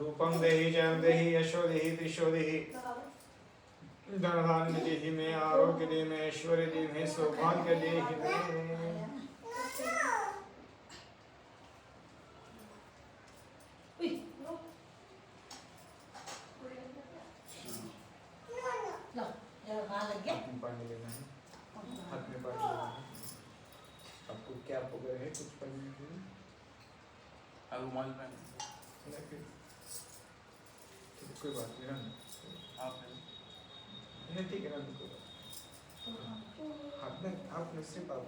रूपम देहि जयम देहि यशो देहि त्रिशो देहि धनधान्य देहि में आरोग्य दे में ऐश्वर्य दे में सौभाग्य देहि में पानी लेना है हाथ में पानी लेना है आपको क्या पकड़ है कुछ पढ़ने के लिए रुमाल में कोई बात नहीं रन आप नहीं ठीक है रन कोई बात हाथ में हाथ में सिर्फ आप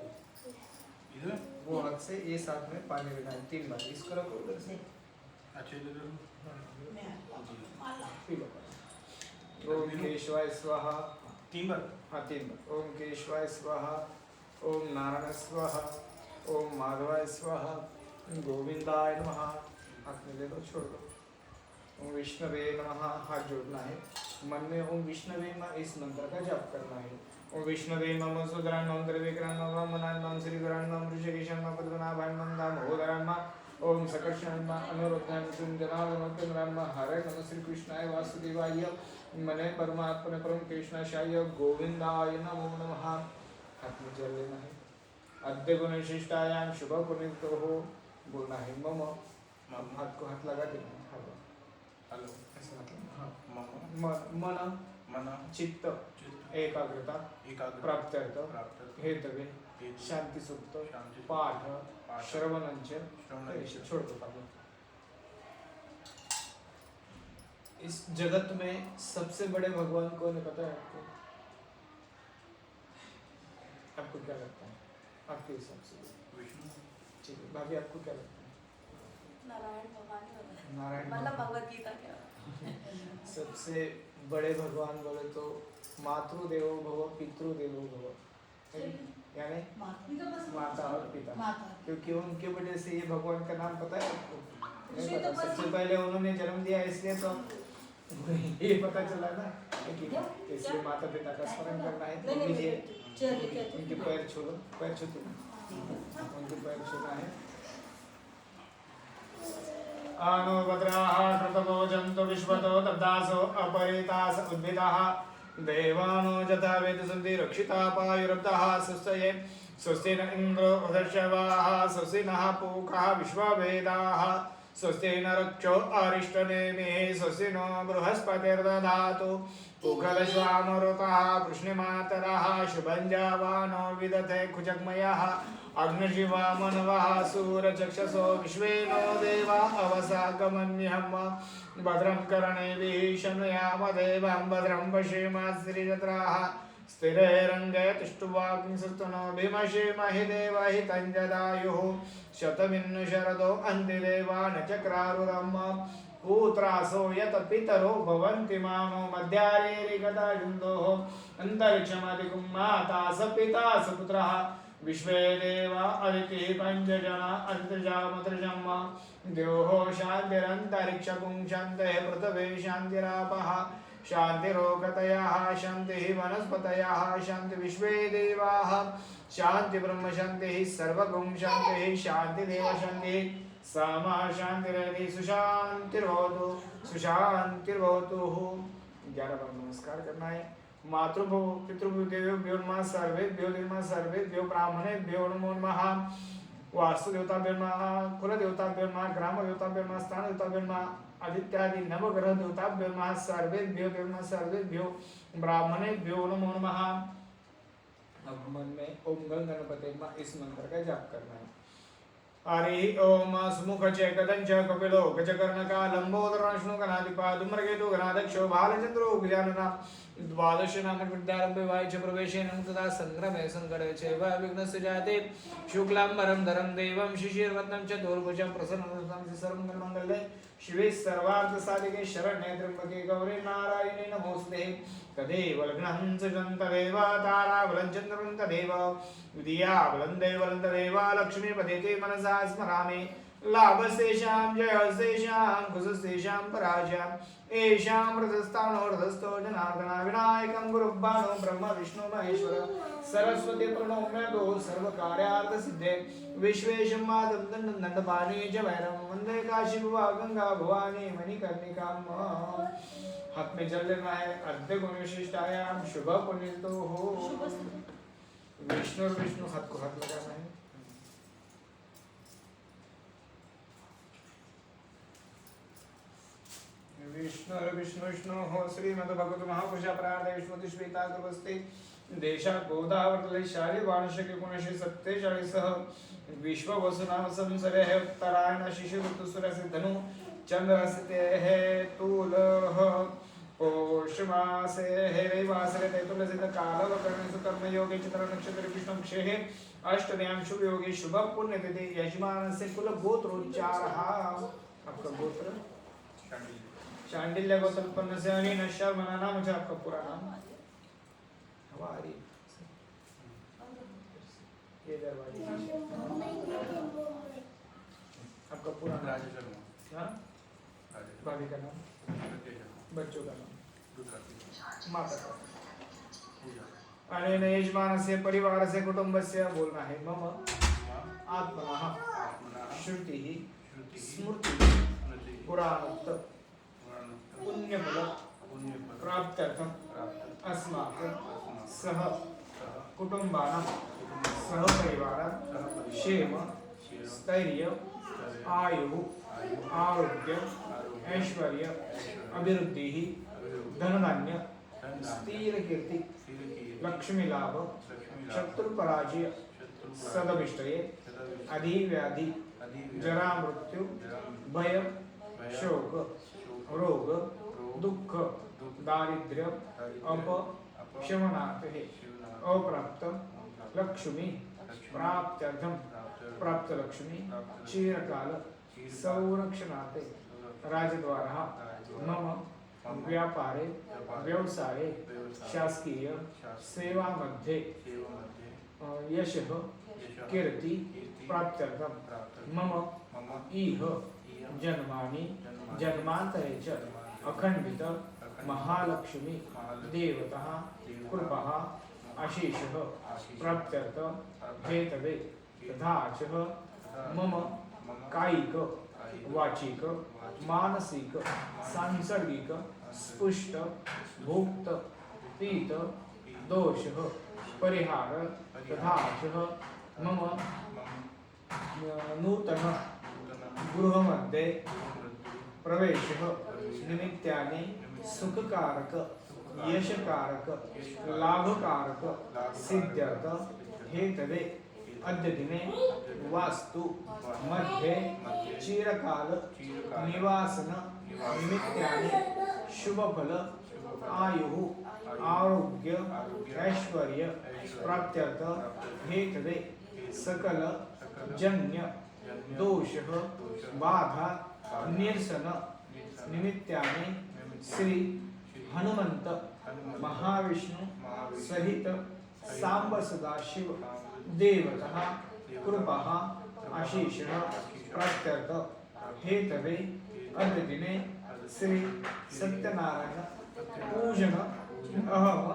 इधर वो हाथ से ये साथ में पानी लेना है 3 बार इसको रखो उधर से अच्छे इधर ओम केशवाय स्वाहा 3 बार हाँ 3 बार ओम केशवाय स्वाहा ओम नारायण स्वाहा ओम माधवाय स्वाहा गोविंदाय नमः हाथ में ले लो छोड़ दो ओम विष्णवे नमः हाथ जोड़ना है मन में ओम विष्णवे नमः इस मंत्र का जाप करना है ओम विष्णवे नमः सुदरान्नम द्रविक्रन्नम ब्रह्मणान्नम श्रीगुरान्नम ऋषिकेशन्नम पद्मनाभान्नम दामोदरान्नम ओम सकर्षणन्नम अनुरुद्धान्नम सुंदरान्नम हरे नमः श्री कृष्णाय वासुदेवाय मने परमात्मने परम कृष्णाशाय गोविंदाय नमो नमः हाथ में जल लेना है अद्य गुणशिष्टायाम शुभ पुनितो हो बोलना है मम हाथ को हाथ लगा देना है हेलो ऐसा मतलब हाँ मम मन मन चित्त एकाग्रता प्राप्त्यर्थ हेतवे शांति सुक्त पाठ श्रवणंच छोड़ दो पागल इस जगत में सबसे बड़े भगवान कौन है पता है आपको आपको क्या लगता है आपके हिसाब से विष्णु ठीक है भाभी आपको क्या लगता है नारायण भगवान नारायण मतलब भगवान। भगवत गीता क्या सबसे बड़े भगवान बोले तो मातृदेवो भव पितृदेवो भव यानी माता और पिता क्योंकि उनके वजह से ये भगवान का नाम पता है आपको नहीं पता सबसे पहले उन्होंने जन्म दिया इसलिए तो ये पता चला ना कि इसलिए माता पिता का स्मरण करना है तो लीजिए उनके पैर छू लो पैर छू उनके पैर छूना है आनो भद्राः कृतवो जन्तु विश्वतो दब्दासो अपरितास उद्भिदाः देवानो जथा वेदसन्ति रक्षितापायुरब्धः सुस्तये स्वस्ति न इन्द्रो उदर्शवाः स्वस्ति नः पूकाः विश्ववेदाः स्वस्ति न रक्षो अरिष्टनेमिः स्वस्ति नो बृहस्पतिर्दधातु पूगलश्वामरुतः कृष्णमातरः शुभञ्जावानो विदते कुजग्मयः अग्निशिवा मनवः सूरचक्षसो विश्वे नो देवा अवसागमन्यहम् भद्रं कर्णेभिः शृणुयाम देवं भद्रं पश्येमाश्रियत्राः स्थिरैरङ्गे तिष्ठुवाग्निसुस्तनो भीमषेमहि देवहितं जदायुः शतमिन्नु शरदो अन्तिदेवा न चक्रारुरम् पुत्रासो यत पितरो भवन्ति मानो मध्यारेरिगतायुन्दोः अन्तरिक्षमधिकुं माता स पिता स पुत्रः विश्वे देवा अदितिः पञ्चजना अन्तर्जामतृजम् द्योः शान्तिरन्तरिक्षकुं शान्तिः पृथिवी शान्तिरापः शान्तिरोगतयः शान्तिः वनस्पतयः शान्ति विश्वे देवाः शान्ति ब्रह्म शान्तिः सर्वगुं शान्तिः शान्तिदेव शान्तिः सामा शान्तिरधि सुशान्तिर्भवतु सुशान्तिर्भवतु 11 बार नमस्कार करना है मातृभो पितृभ्यो देवेभ्यो नमः सर्वेभ्यो ब्राह्मणेभ्यो नमो नमः वास्तुदेवताभ्यो नमः कुलदेवताभ्यो नमः ग्रामदेवताभ्यो नमः स्थानदेवताभ्यो नमः आदित्यादि नवग्रह देवताभ्यो नमः सर्वेभ्यो ब्राह्मणेभ्यो नमो नमः। अब मन में ओम गण गणपति नमः इस मंत्र का जाप करना है। हरि ओम सुमुख चेकदंच कपिलो गजकर्णका लंबोदराश्नु गणाधिपा धूम्रकेतु गणाध्यक्षो भालचंद्रो गजानना द्वादश नामक विद्यारंभे वायुच प्रवेशेन तथा संग्रमे संकटे चैव विघ्नस्य जाते शुक्लांबरं धरं देवं शिशिरवदनं चतुर्भुजं प्रसन्नवदनं सर्वमंगलमंगले शिवे सर्वार्थ साधिके शरण्ये त्र्यंबके गौरी नारायणे नमोस्तुते तदेव लग्नं सृजं तदेव ताराबलं चन्द्रं तदेव विद्याबलं देवलं तदेव लक्ष्मीपते ते मनसा स्मरामि लाभस्तेषां जयस्तेषां कुशस्तेषां पराजयाम् येषां हृदस्थानो हृदस्थो जनार्दना विनायकं गुरुबाणो ब्रह्म विष्णु महेश्वर सरस्वती प्रणोम्यतो सर्वकार्यार्थसिद्धे विश्वेशं माधवं दण्डपाणि च भैरवं वन्दे काशी भुवा गंगा भवानी मणिकर्णिकां हाथ में जल लेना है अर्ध गुण विशिष्टायाम शुभ पुण्यतो हो विष्णु और विष्णु हाथ को हाथ लगाना है विष्णु और विष्णु विष्णु हो श्रीमद् भगवत महापुरुष अपराध विष्णु श्वेता गर्भस्ते देशा गोदावर्तले शाली वार्षिक 1947 विश्व वसुनाम संवत्सरे है उत्तरायण शिशु ऋतु सूर्य धनु चंद्र से है तूल पौष मासे है रविवासरे तैतुलसित काल वकर्ण सुकर्म योगे चित्र नक्षत्र विष्णु क्षे अष्टम्याम शुभ योगे शुभ पुण्य तिथि यजमान से कुल गोत्रोच्चार आपका गोत्र शांडिल्य गोत्रोत्पन्न से अनिल शर्मना नाम है आपका पूरा नाम हमारी ये दरवाजे आपका पूरा नाम राजेश शर्मा हाँ भाभी का नाम बच्चों का नाम माता का अनेन यजमानस्य परिवारस्य कुटुंबस्य बोलना है मम आत्मनः श्रुतिः स्मृतिः पुराणोक्त पुण्यफल प्राप्त्यर्थम् अस्माकं सह कुटुंबानां सह परिवारान् क्षेम स्थैर्य आयुः आरोग्य ऐश्वर्य अभिवृद्धि धनधान्य स्थिर कीर्ति लक्ष्मी लाभ शत्रु पराजय सदभिष्टये अधिव्याधि जरा मृत्यु भय शोक रोग दुख दारिद्र्य अपशमनार्थ अप्राप्त लक्ष्मी प्राप्त्यर्थम प्राप्त लक्ष्मी चिरकाल संरक्षणार्थे राजद्वारा मम व्यापारे व्यवसाये शासकीय सेवा मध्ये यशः कीर्ति प्राप्त्यर्थम मम इह जन्मानि जन्मान्तरे च अखंडित महालक्ष्मी देवतः कृपः आशीषः प्राप्त्यर्थ हेतवे तथा च मम कायिक वाचिक मानसिक सांसर्गिक स्पुष्ट भुक्त पीत दोष परिहार तथा च मम नूतन गृहमध्ये प्रवेशः निमित्तानि सुखकारक यशकारक लाभकारक सिद्ध्यर्थ हेतवे अद्य दिने वास्तु मध्ये चिरकाल निवासन निमित्तानि शुभफल आयुः आरोग्य ऐश्वर्य प्राप्त्यर्थ हेतवे सकल जन्य दोषः बाधा निरसन निमित्तानि श्री हनुमंत महाविष्णु सहित सांब सदाशिव देवतः कृपः आशीषः प्राप्त्यर्थ हेतवे अद्य दिने श्री सत्यनारायण पूजन अहम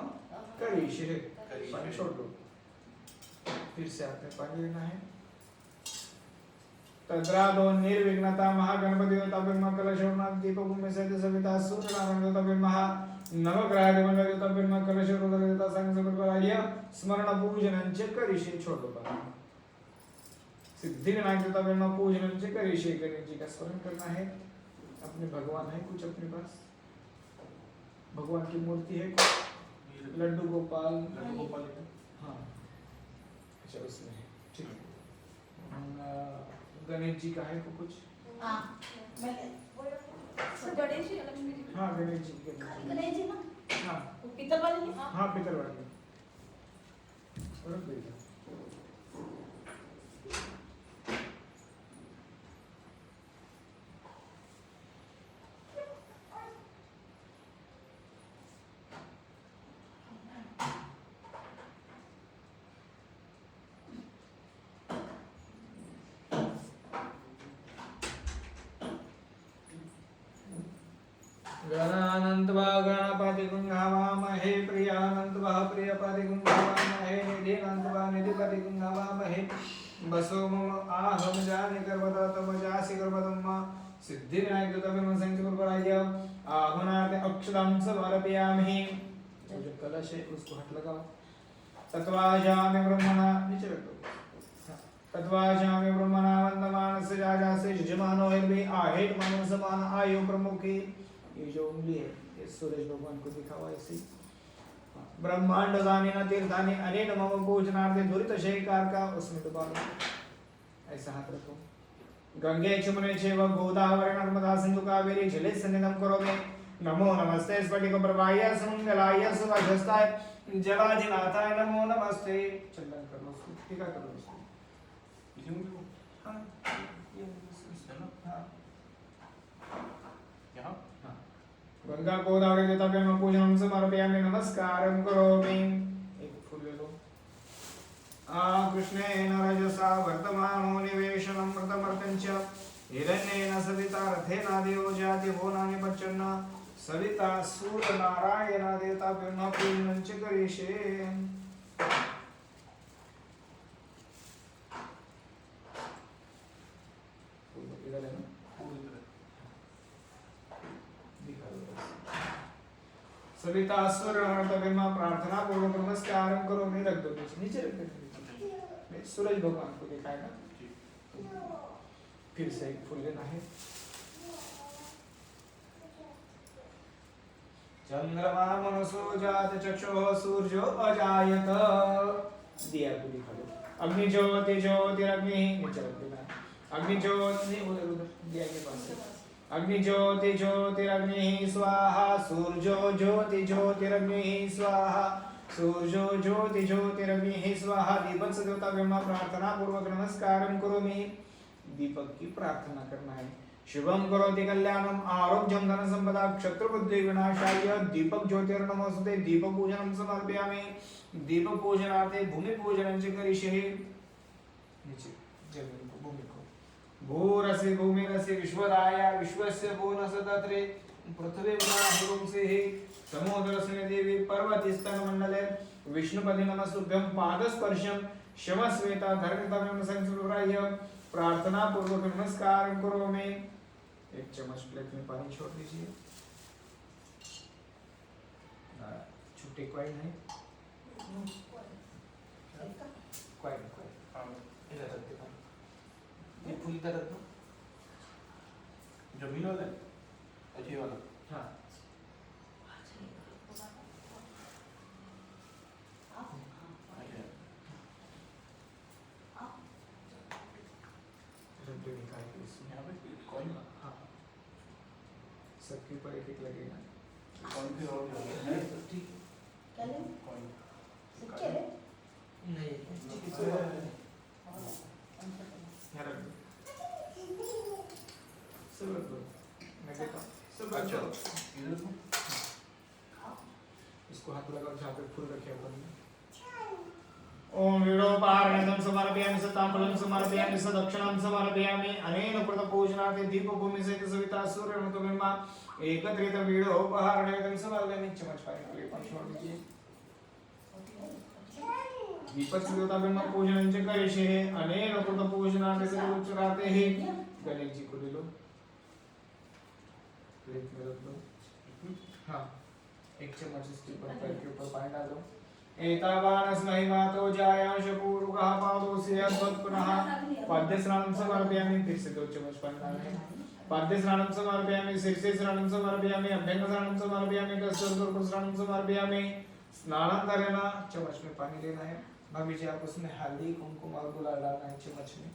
करिष्ये पानी छोड़ दो फिर से आपने पानी लेना है तद्रादो निर्विघ्नता महागणपति देवता ब्रह्म कलशोनाथ दीप भूमि सहित सविता सूर्य नारायण देवता ब्रह्म नवग्रह देवता देवता ब्रह्म कलशोर देवता संग संकल्पराय स्मरण पूजनं च करिष्ये छोड़ दो पानी सिद्धिविनायक देवता ब्रह्म पूजनं च करिष्ये गणेश जी का स्मरण करना है अपने भगवान है कुछ अपने पास भगवान की मूर्ति है कुछ लड्डू गोपाल हाँ अच्छा उसमें है ठीक है गणेश जी का है को कुछ हाँ गणेश जी लक्ष्मी जी हाँ गणेश जी के गणेश जी ना हाँ पीतल वाले हाँ पीतल वाले रख दीजिए गणानंतवा गणपति गुंगावामहे प्रियानंतवा प्रियपति गुंगावामहे निधिनंतवा निधिपति गुंगावामहे बसो मम आहम जाने गर्भदा तम जासि गर्भदम्मा सिद्धिविनायक तमेव संकल्पराय आहुनाते अक्षरं समर्पयामि। जो कलश है उसको हाथ लगाओ। तत्वाजामि ब्रह्मणा नीचे रख दो। तत्वाजामि ब्रह्मणा वंदमानस्य जाजासे यजमानो हिर्वे आहेट मानव समान आयु प्रमुखी। ये जो उंगली है ये सूरज भगवान को दिखावा ऐसी। ब्रह्मांड दानेन तीर्थानि अनेन मम पूजनार्थे दुरित शयकार का उसमें डुबा लो। ऐसा हाथ रखो। गंगे चमुने चैव गोदावरी नर्मदा सिंधु कावेरी जले सन्निधं करोमि। नमो नमस्ते स्फटिक प्रभाय सुमंगलाय सुभाषस्ताय जलाधिनाथाय नमो नमस्ते। चंदन करो उसको, टीका करो उसको। हाँ, ये हाँ। यहाँ गंगा गोदावरी देवताभ्यां पूजनं समर्पयामि नमस्कारं करोमि। एक फूल ले लो। कृष्णेन रजसा वर्तमानो निवेशनं मृतमर्कञ्च हिरण्येन सविता रथेन देवो जाति भुवनानि पच्चन्न सविता सूर्य नारायण देवताभ्यां पूजनं च करिष्ये। इधर है ना? सविता सूर्य प्रार्थना पूर्वक नमस्कार करो। नहीं रख दो नीचे रख दो। सूरज भगवान को दिखाएगा। फिर से एक फूल लेना है। चंद्रमा मनसो जात चक्षुः सूर्यो अजायत। दिया को दिखा दो। अग्नि ज्योति ज्योतिरग्नि नीचे रख देना। अग्नि ज्योति उधर उधर दिया के पास है। अग्नि ज्योति ज्योतिरग्नि स्वाहा सूर्यो ज्योति ज्योतिरग्नि स्वाहा सूर्यो ज्योति ज्योतिरग्नि स्वाहा। दीपक से देवता ब्रह्मा प्रार्थना पूर्वक नमस्कारं करोमि। दीपक की प्रार्थना करना है। शुभम करोति कल्याणम आरोग्यम धन संपदा क्षत्र बुद्धि विनाशाय दीपक ज्योतिर्नमोस्तुते। दीपक पूजनं समर्पयामि। दीपक पूजनार्थे भूमि पूजनं च करिष्ये। नीचे जमीन को भूमि को। भूरसि भूमिरसि विश्वदाया विश्वस्य भुवनस तत्रे पृथ्वी विनाहिरुंसे समुद्रस्य देवी पर्वतिस्तन मंडले विष्णुपति नमस्तुभ्यं पादस्पर्शं शमस्वेता धर्मितमेव संस्कृतराय प्रार्थना पूर्वक नमस्कार करोमि। एक चम्मच प्लेट में पानी छोड़ दीजिए। छुट्टी कॉइन है। कॉइन इधर रख दो। ये फूल इधर रख दो। जमीन वाला अच्छी वाला। हाँ सबके ऊपर एक एक लगेगा। कौन सी और नहीं तो ठीक क्या ले? कौन सिक्के ले? नहीं यहाँ रख दो। सब रख दो। मैं कहता हूँ सब रख दो। इधर को इसको हाथ लगाओ जहाँ पे फूल रखे हैं। ओम विडोपारणं समर्पयामि सताम्बूलं समर्पयामि सदक्षिणां समर्पयामि। अनेन कृतपूजनार्थे दीपभूमि सहित सविता सूर्य ऋतुबिम्बा एकत्रित विडोपहारणं समर्पयामि। चम्मच पानी के लिए पानी छोड़ दीजिए। दीपक से देवता बिम्बा पूजनं च करिष्ये। अनेन कृतपूजनार्थे सर्वोच्चराते ही गणेश जी को ले लो। प्लेट में रख लो। हाँ एक चम्मच इसके ऊपर पैर के ऊपर पानी डालो। एतावानस्मै मातो जायांश पूर्वकः पादोऽस्य अद्भुत पुनः पाद्य स्नानं समर्पयामि। फिर से 2 चम्मच पानी डालें। पाद्य स्नानं समर्पयामि। शीर्षे स्नानं समर्पयामि। अभ्यंग स्नानं समर्पयामि। कस्तूरगुरुकुल स्नानं समर्पयामि। स्नानानंतरेण चम्मच में पानी लेना है। भाभी जी आप उसमें हल्दी कुमकुम और गुलाल डालना है चम्मच में।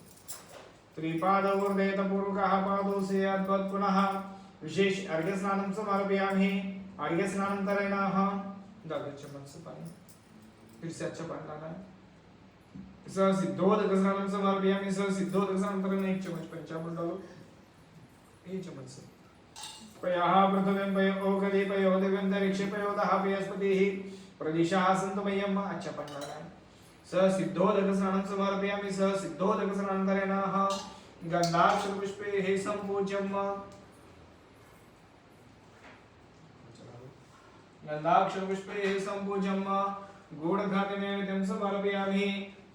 त्रिपादौर्धेत पूर्वकः पादोऽस्य अद्भुत पुनः विशेष अर्घ्य स्नानं समर्पयामि। अर्घ्य स्नानानंतरेण डालो चम्मच से पानी। फिर से अच्छा पानी डालना है। स सिद्धोदक स्नानं समर्पयामि। स सिद्धोदक स्नानानंतरेण 1 चम्मच पंचामृत डालो। 1 चम्मच से पयः पृथ्वीं पयो ओगदे पयो दिव्यंतरिक्षे पयो दः बृहस्पतिः प्रदिशः सन्तु मह्यम्। अच्छा पानी डालना है। स सिद्धोदक स्नानं समर्पयामि। स सिद्धोदक स्नानानंतरेण गन्धाक्षरपुष्पैः सम्पूज्यम्। गंधाक्षर पुष्पैः सम्पूज्यम् गूढ़घात नैवेद्यं समर्पयामि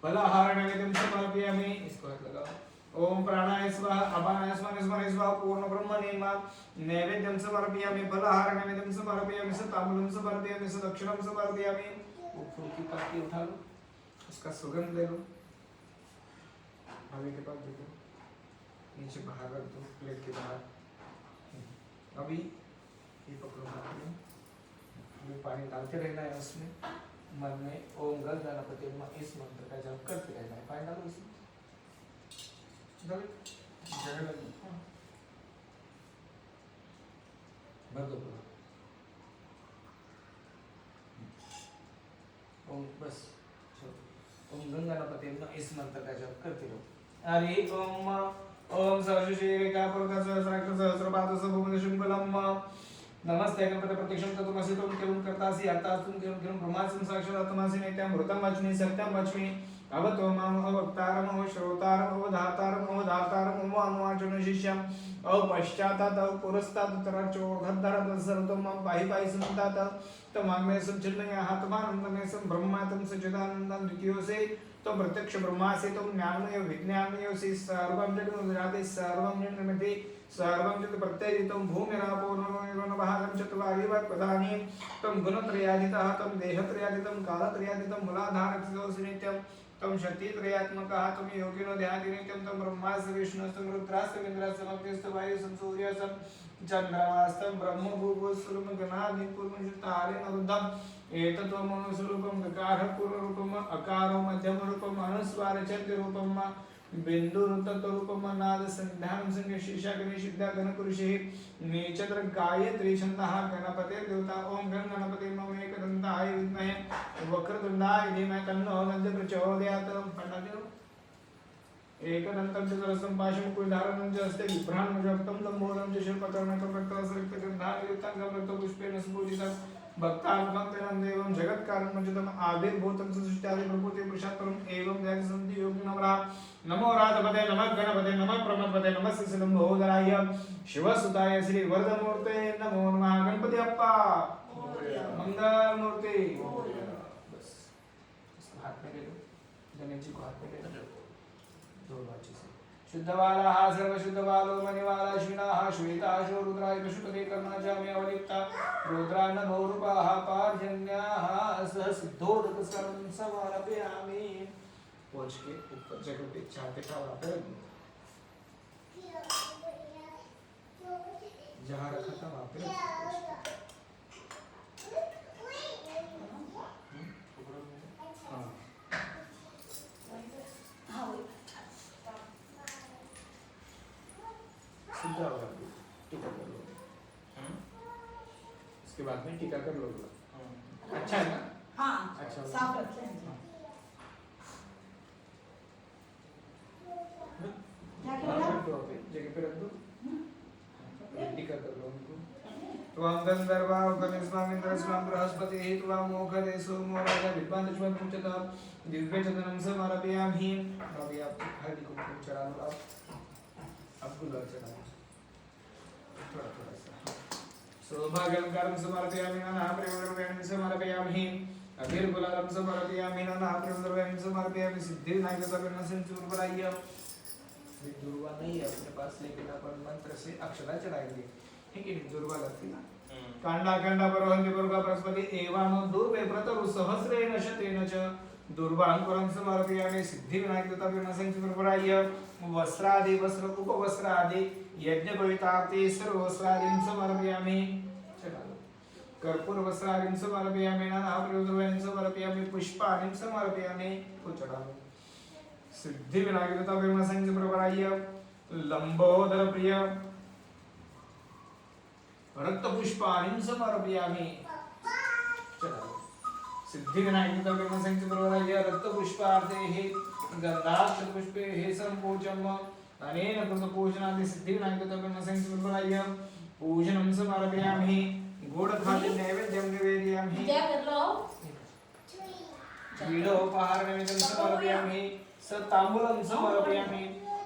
फलाहार नैवेद्यं समर्पयामि। इसको हाथ लगाओ। ओम प्राणाय स्वाहा अपानाय स्वाहा निस्वाहाय स्वाहा पूर्ण ब्रह्मणे नमः। नैवेद्यं समर्पयामि फलाहार नैवेद्यं समर्पयामि ताम्बूलं समर्पयामि दक्षिणं समर्पयामि। फूल की पत्ती उठा लो, उसका सुगंध ले लो, भाभी के पास दे दो, नीचे बाहर रख दो प्लेट के बाहर। अभी ये पकड़ो हाथ में, हमें पानी डालते रहना है उसमें, मन में ओम गण गणपति नमः इस मंत्र का जप करते रहना है। पानी डालो उसमें, जगह लगी भर दो पूरा। ओम बस ओम गण गणपति नमः इस मंत्र का जप करते रहो। हरि ओम ओम सहस्रशीर्षा पुरुषा सहस्राक्ष सहस्रपाद सबभूत शुंभलम नमस्ते गणपते प्रत्यक्षं तत्त्वमसि त्वं केवलं कर्तासि अर्थास्तुं केवलं ब्रह्मास्मि साक्षादात्मासि नित्यं मृतं वच्मि सत्यं वच्मि अवतो माम अवक्तारम् अवश्रोतारम् अवधातारम् अवधातारम् अवनुवाचनशिष्यम् अवपश्चातात् अवपुरस्तात् उत्तराच्चोर्ध्वधरात् सर्वतो मां पाहि पाहि सुमन्तात् तमामे सच्चिन्मयः आत्मानन्दमय सं ब्रह्मातं सच्चिदानन्दं द्वितीयोऽसि त्वं प्रत्यक्ष ब्रह्मासि त्वं ज्ञानमय विज्ञानमयोऽसि सर्वं जगत् विराजते सर्वं निर्मिते सर्वं जगत् प्रत्ययितं भूमिरापो नभः चत्वारि वाक्पदानि त्वं गुणत्रयादितः त्वं देहत्रयादितं कालत्रयादितं मूलाधारस्योऽसि नित्यं त्वं शक्तित्रयात्मकः त्वं योगिनो ध्याति नित्यं त्वं ब्रह्मास्ति विष्णुस्तं रुद्रास्तं इन्द्रास्तं अग्निस्तं वायुस्तं सूर्यस्तं चन्द्रमास्तं ब्रह्म भूभुस्वरूपं गणादि पूर्वं रुद्धम् एतत्त्वमनुस्वरूपं गकारः पूर्वरूपम् अकारो मध्यमरूपम् अनुस्वार चन्द्ररूपम् बिन्दुरुतत्वरूपम् नाद संध्यानं संगशीषा गणेशिद्धा गणपुरुषैः नीचत्र गायत्री छन्दः गणपतिर्देवता ओम गण गणपति नमः एकदन्ताय विद्महे वक्रतुण्डाय धीमहि तन्नो दन्ति प्रचोदयात्। एकदन्तं चतुरस्रं पाशमुकुलधारणं च हस्ते बिभ्राणं जप्तं लम्बोदरं च शिल्पकर्णकं रक्तरसरक्तगन्धायुक्तं रक्तपुष्पेण सुपूजितं भक्तानुकम्पेन देवं जगत्कारणं मज्जितम् आविर्भूतं सृष्टादि प्रभूते पुरुषात्परम् एवं जगत्सन्ति योगिनमः। नमो राधपते नमः गणपते नमः प्रमदपते नमः श्रीलंबोदराय शिवसुताय श्री वरदमूर्ते नमो नमः। गणपति अप्पा मंगल मूर्ति। बस इसको हाथ में ले लो, गणेश जी को हाथ में ले लो, दो बाजू से शुद्धवालाः सर्वशुद्धवालो मणिवाला श्विनाः श्वेताशो रुद्राय पशुपते कर्णाचाम्य अवलिप्ता रुद्रान्न बहुरूपाः पार्जन्याः सह सिद्धोदक सर्वं समर्पयामि। पहुंच के ऊपर जगह पे चाहते का वहाँ पे जहाँ रखा था वहाँ पे सीधा हो टीका कर लो। इसके बाद में टीका कर लो। अच्छा है ना? हाँ अच्छा साफ रखते हैं। जगह पे रख दो, टीका कर लो उनको। त्वं गंधर्वा गणेशवामिन्द्रस्वाम बृहस्पतिः त्वं मोक्षदेशो मोराजा विद्वान् दुष्मन्मुच्यतां दिव्यचंदनं समर्पयामि। अभी आप हल्दी कुमकुम चढ़ा लो। आप गुलाल चढ़ा लो थोड़ा थोड़ा सा। सौभाग्यलंकारं समर्पयामि नाना प्रेमद्रव्याणि समर्पयामि। अबीरगुलालं समर्पयामि नाना प्रेमद्रव्याणि समर्पयामि। सिद्धिविनायकसर्वज्ञ संचूर्पराय दुर्वा नहीं है अपने पास, लेकिन अपन मंत्र से अक्षरा चढ़ाएंगे। ठीक है, दुर्वा लगती ना। कांडा कांडा परवहन्ति पुरुषा बृहस्पति एवं दुर्वे प्रतरु सहस्रेण शतेन च दुर्वांकुरं समर्पयामि। सिद्धिविनायकतत्त्वेन संचूर्पराय वस्त्रादि वस्त्र उपवस्त्रादि यज्ञपवित्रार्थे सर्ववस्त्रादिं समर्पयामि। चला लो। कर्पूर वस्त्रादिं समर्पयामि नाना प्रयोगद्रव्याणि समर्पयामि। पुष्पाणि समर्पयामि। तो चढ़ा लो। सिद्धिविनायकतत्त्वेन संचूर्पराय लंबोदर प्रिय रक्तपुष्पाणि समर्पयामि। चला लो। सिद्धिविनायकतत्त्वेन संचूर्पराय रक्तपुष्पार्थे गन्धाक्षरपुष्पैः सम्पूज्यम् अनेन कृतपूजनादि सिद्धिविनायकतत्त्वेन संचूर्पराय पूजनं समर्पयामि। गूढखाद्य नैवेद्यं निवेदयामि। क्या कर लो? वीडोपहार नैवेद्यं समर्पयामि। सताम्बूलं समर्पयामि।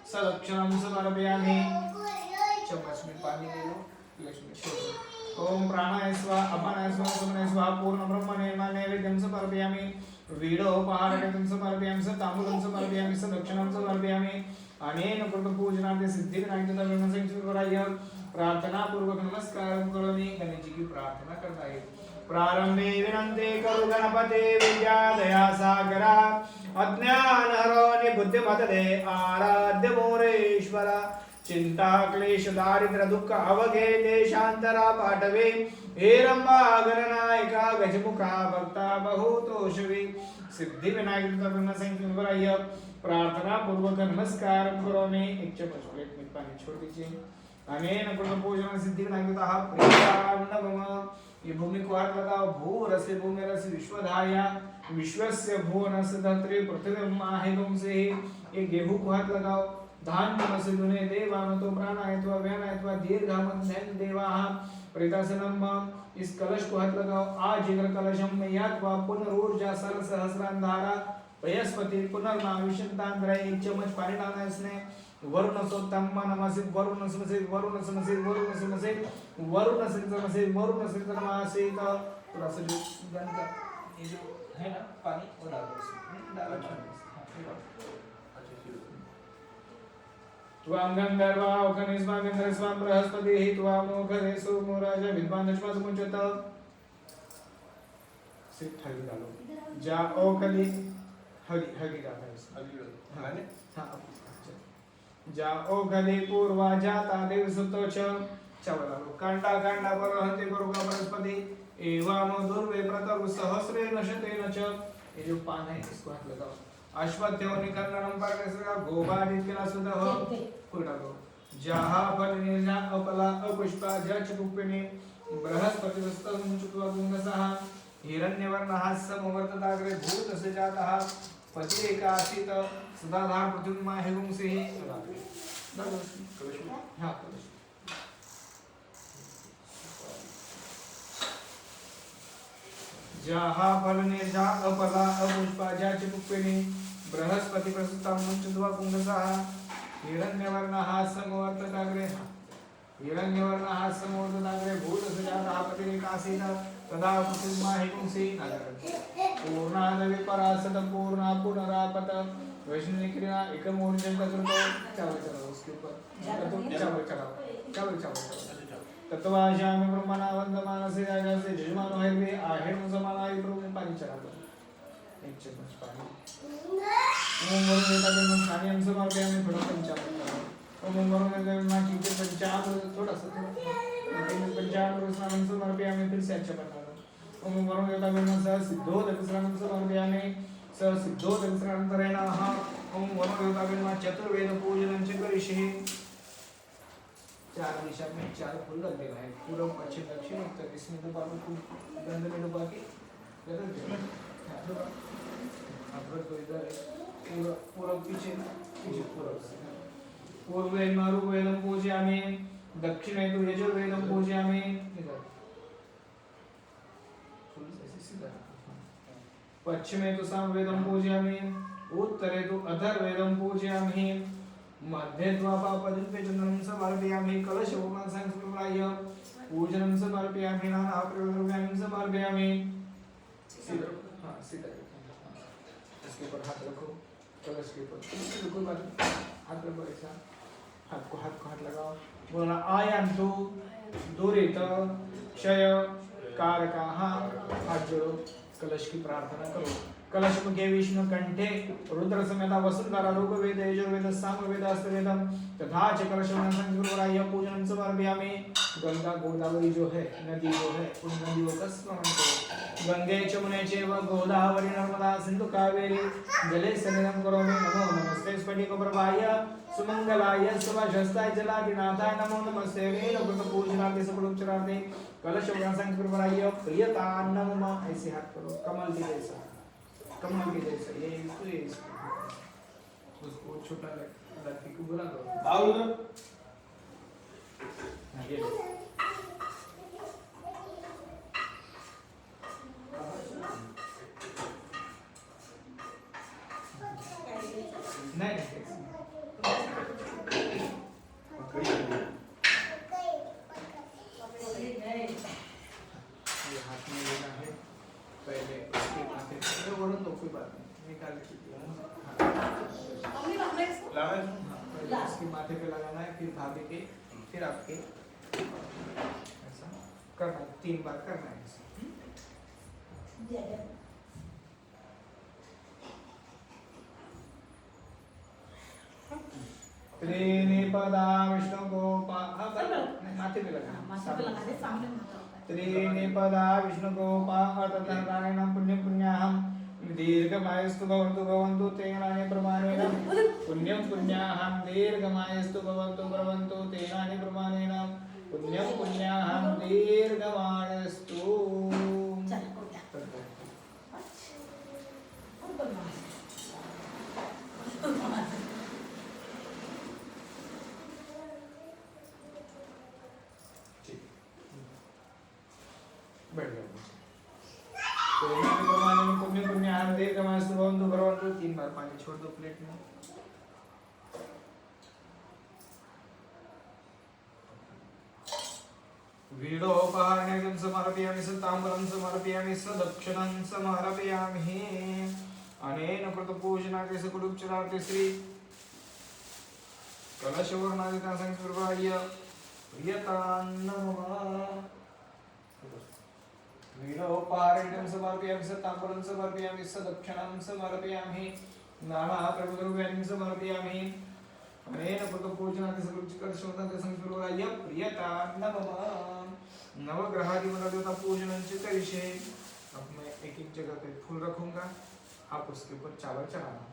सदक्षिणं समर्पयामि। चम्मच में पानी ले लो, लक्ष्मी ओम प्राणाय स्वाहा अपानाय स्वाहा समनाय स्वाहा पूर्ण ब्रह्मणे नैवेद्यं समर्पयामि वीडोपहारकं समर्पयामि स ताम्बूलं समर्पयामि स दक्षिणं समर्पयामि अनेन कृतपूजनार्थे सिद्धिविनायकस्य प्रार्थना पूर्वक नमस्कारं करोमि। गणेश जी की प्रार्थना करता है। प्रारंभे विनंते करो गणपते विद्यादया सागरा अज्ञानहरो निबुद्धिमतदे आराध्य मोरेश्वर चिंता क्लेश दारिद्र दुःख अवघे देशांतरा पाठवे हे रंबा गणनायका गजमुखा भक्ता बहुतोषवी सिद्धि विनायक प्रार्थना पूर्वक नमस्कार करोमि। एक चम्मच प्लेट में पानी छोड़ दीजिए। अनेन कुल पूजन सिद्धि विनायकतः प्रियान्नवम ये भूमि को हाथ लगाओ। भू रसे भूमि रस विश्वधाया विश्वस्य भुवनस्य धत्रे पृथ्वी माहिगुम से ये गेहूं को हाथ लगाओ। धान्य मसुने देवानो प्राणायत्वा व्यानायत्वा दीर्घमन्धन देवाः प्रेतासनम इस कलश को हाथ लगाओ। आज इग्र कलशम मय्यात्वा पुनर्ऊर्जा सहस्रांधारा बृहस्पति पुनर्नाविशंतांध्र एक चम्मच पानी डालना है इसमें। वरुण सोत्तम नमसित वरुण समसित वरुण समसित वरुण समसित वरुण समसित वरुण समसित थोड़ा सा जो गन का ये जो है ना पानी वो डाल दो इसमें डालो। त्वां गंधर्वा ओखनिस्वा गंधर्स्वा बृहस्पतिः त्वां मोखदेशो मोराज विद्वान दशमा समुच्यत से हल्दी डालो। जा ओखली हल्दी डालना है इसमें। मैंने हाँ जाओ गले पूर्वा जाता देव सुतो चावल कांडा कांडा बरहंते गुरुका बृहस्पति एवं दुर्वे प्रतर सहस्रे नशतेन च ये जो पान है इसको हाथ लगाओ। अश्वत्थ्यो निकर्णनम परमेश्वर गोपादित्य सुदह कुडालो जहा फल निर्जा अपला अपुष्पा जच पुष्पिनी बृहस्पति वस्तम चुत्वा गुंगसः हिरण्यवर्णः समवर्तताग्रे भूत से जातः पति एकाशित सदाधार पृथ्वीमा हेगुं से हाँ जहा फल निर्जा अपला अपुष्पा जाच पुष्पिनी बृहस्पति प्रसुतां मुञ्चत्वा पुंगसः हिरण्यवर्णः समवर्तताग्रे भूतस्य जातः पतिरेकासीत् तदा पृथ्वीमा हेगुं से पूर्णादविपरासत पूर्णा पुनरापत वैष्णवी क्रिया एकम ऊर्जन का कृतो चावल चलाओ उसके ऊपर चावल तत्वाशामि ब्रह्मणा वंदमानसे आगासे जजमानो हैवे आहेण समानाय प्रभु पानी चला दो। एक चम्मच पानी ओम वरुण देवता के मन पानी हम समर्पयामि थोड़ा पंचामृत करो। ओम वरुण देवता की के पंचामृत थोड़ा सा पंचामृत स्नान समर्पयामि फिर से अच्छा बना दो। ओम वरुण देवता के मन स सिद्धो दक्षिणाम समर्पयामि स सिद्धो दक्षिणांतरेणः ओम वरुण देवता के मन चतुर्वेद पूजनं च करिष्ये। चार दिशा में चार फूल रख देना है पूर्व पश्चिम दक्षिण उत्तर इसमें तो बाबू को गंध में डुबा के कर देना अब तो इधर पूर्व पूर्व पीछे पूर्वे ऋग्वेदं पूजयामि दक्षिणे तु यजुर्वेदं पूजयामि इधर फूल ऐसे सीधा पश्चिमे तु सामवेदं पूजयामि उत्तरे तु अथर्ववेदं पूजयामि मध्ये द्वापापदित्वे चंदनं समर्पयामि कलशपूर्णं संस्कृताय पूजनं समर्पयामि नानाप्रद्रव्याणि समर्पयामि। सीधा हाँ सीधा इसके ऊपर हाथ रखो कलश के ऊपर बिल्कुल हाथ रखो ऐसा हाथ को हाथ लगाओ। बोलना आयन्तु दुरित क्षय कारकाः हाथ जोड़ो कलश की प्रार्थना करो। कलश मुखे विष्णु कंठे रुद्र समेता वसुंधरा ऋग्वेद यजुर्वेद सामवेद अथर्ववेदं तथा च कलशं संस्कृताय पूजनं समर्पयामि। गंगा गोदावरी जो है नदी जो है उन नदियों का स्मरण करो। गंगे चमुने चैव गोदावरी नर्मदा सिंधु कावेरी जले सन्निधं करोमि। नमो नमस्ते स्फटिकप्रभाय सुमंगलाय शुभशस्ताय जलाधिनाथाय नमो नमस्ते वेद पूजनार्थे सकलोपचारार्थे कलश संस्कृताय प्रियतान्नम। ऐसे हाथ करो कमल के जैसा ये इसको उसको छोटा लड़की को बुला दो बाउल दो ये नहीं लाना है हाँ, पहले इसके माथे पे लगाना है, फिर भाभी के, फिर आपके, ऐसा करना है, 3 बार करना है ऐसे। दिया गया। त्रिनिपदा विष्णु गोपा, हाँ माथे पे हाँ, लगाना, माथे पे लगा दे, सामने माथा होता है। त्रिनिपदा विष्णु गोपा तदनारायणं पुण्यं पुण्याहं दीर्घमायुस्तु भवन्तु तेनानि प्रमाणेन पुण्यं पुण्याहं दीर्घमायुस्तु भवन्तु तेनानि प्रमाणेन पुण्यं पुण्याहं दीर्घमायुस्तु। चल, हो गया। और बनवाना है। ठीक, बैठ जाओ। तेनानि प्रमाणेन पुण्यं पुण्याहं दीर्घमायुस्तु भवन्तु 3 बार पानी छोड़ दो प्लेट में। वीडोपहारण्यं समर्पयामि ताम्बूलं समर्पयामि दक्षिणं समर्पयामि। अनेन कृतपूजनार्थे सकुलुपचारार्थे श्री कलशवर्णादिका संस्कृताय प्रियतां नमः। वीडोपहारण्यं समर्पयामि ताम्बूलं समर्पयामि दक्षिणं समर्पयामि नानाप्रभुद्रव्याणि समर्पयामि। अनेन कृतपूजनार्थे सकुलुपचारार्थे संस्कृताय प्रियतां नमः। नवग्रहादिदेवता पूजन करिष्ये। अब मैं एक एक जगह पे फूल रखूंगा, आप उसके ऊपर चावल चढ़ाना,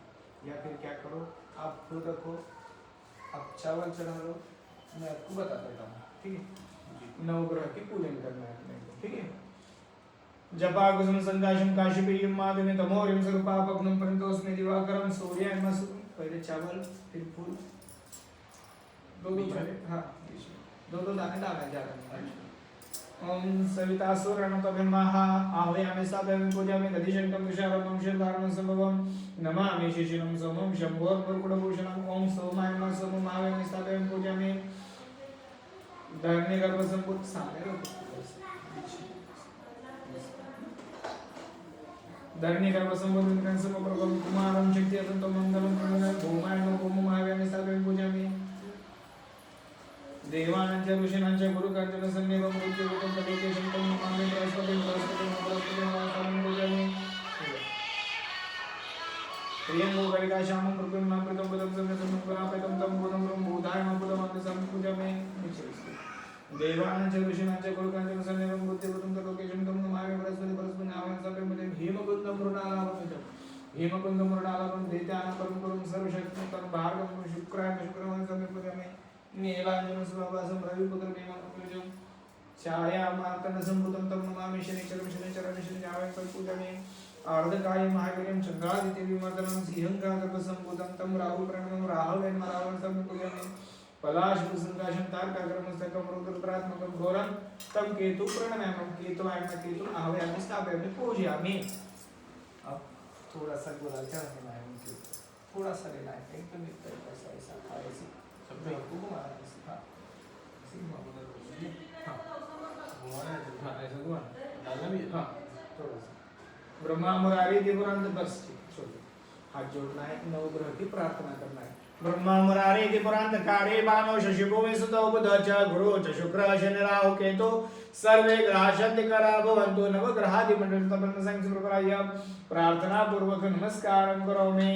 या फिर क्या करो, आप फूल रखो, आप चावल चढ़ा लो, मैं आपको बता देता हूँ, ठीक है। नवग्रह की पूजन करना है अपने को, ठीक है। जपा कुसुम संकाशम काशीपेयम मादने तमोरिम सर्वपापग्नं परितोस्मि दिवाकरं सूर्यान्मसु। पहले चावल फिर फूल, दो पहले, हाँ दो दाने डालना ज्यादा नहीं। ओम सविता सुवर्णतभिर्मः आह्वयामि स्थापयामि पूजयामि दधिशङ्कं विशारदं शीर्धारणं संभवं नमामि शिशिरं सोमं शम्भोर्मुकुटभूषणं। ओम सोमाय नमः सोमं आह्वयामि स्थापयामि पूजयामि धरणीगर्भसम्भूत सामने रखो। धरणीगर्भसम्भूतं समप्रभं कुमारं शक्तियतं मङ्गलं प्रणय भूमाय नमः भूमं आह्वयामि स्थापयामि पूजयामि देवानांच्या ऋषीनांच्या गुरुकांच्या सन्निधं मृत्युगतं तदेकेशं तं नमामि बृहस्पतिं नमः पूजयामि। प्रियंगो कलिका श्यामं कृपं नामृतं पदं समयतं पुरापेतं तं बोधं ब्रह्म बोधाय नमः पूजयामि। देवानांच्या ऋषीनांच्या गुरुकांच्या सन्निधं मृत्युगतं तदेकेशं तं नमामि बृहस्पतिं नामं हेमकुन्दं मृणालाभं हेमकुन्दं मृणालाभं दैत्यानां परं गुरुं सर्वशक्तिं भार्गवं शुक्राय शुक्रं पूजयामि। नीलाञ्जनसुभासं रविपुत्रमेवानुजं छायामार्तण्डसम्भूतं तं नमामि शनिचरं शनिचराय पूजयामि। आर्धकायं महावीर्यं चन्द्रादित्यविमर्दनं सिंहङ्कागर्भसम्भूतं तं राहुप्रणवं राहवेन्मरावणं पूजयामि। पलाशपुसङ्काशं तारकाग्रमस्तकं रुद्रात्मकं घोरं तं केतुप्रणमामि केतुम् आह्वयामि स्थापयामि पूजयामि। अब थोड़ा सा गोला चढ़ाना है उनके ऊपर, थोड़ा सा लेना है, एकदम ऐसा ऐसा ऐसे सब में आपको घुमाना है, हाँ ऐसे घुमाना है, हाँ घुमाना है, हाँ ऐसा घुमाना, डालना भी है, हाँ थोड़ा सा। ब्रह्मा मुरारी त्रिपुरांत, बस ठीक, छोड़ो। हाथ जोड़ना है, नवग्रह की प्रार्थना करना है। ब्रह्मा मुरारी त्रिपुरांतकारी बाणो शशिभूमि सुतो बुध च गुरु च शुक्र शनि राहु केतु सर्वे ग्रहा शांतिकरा भवन्तु। नवग्रहादिमंडलं संस्कृताय प्रार्थना पूर्वक नमस्कारं करोमि।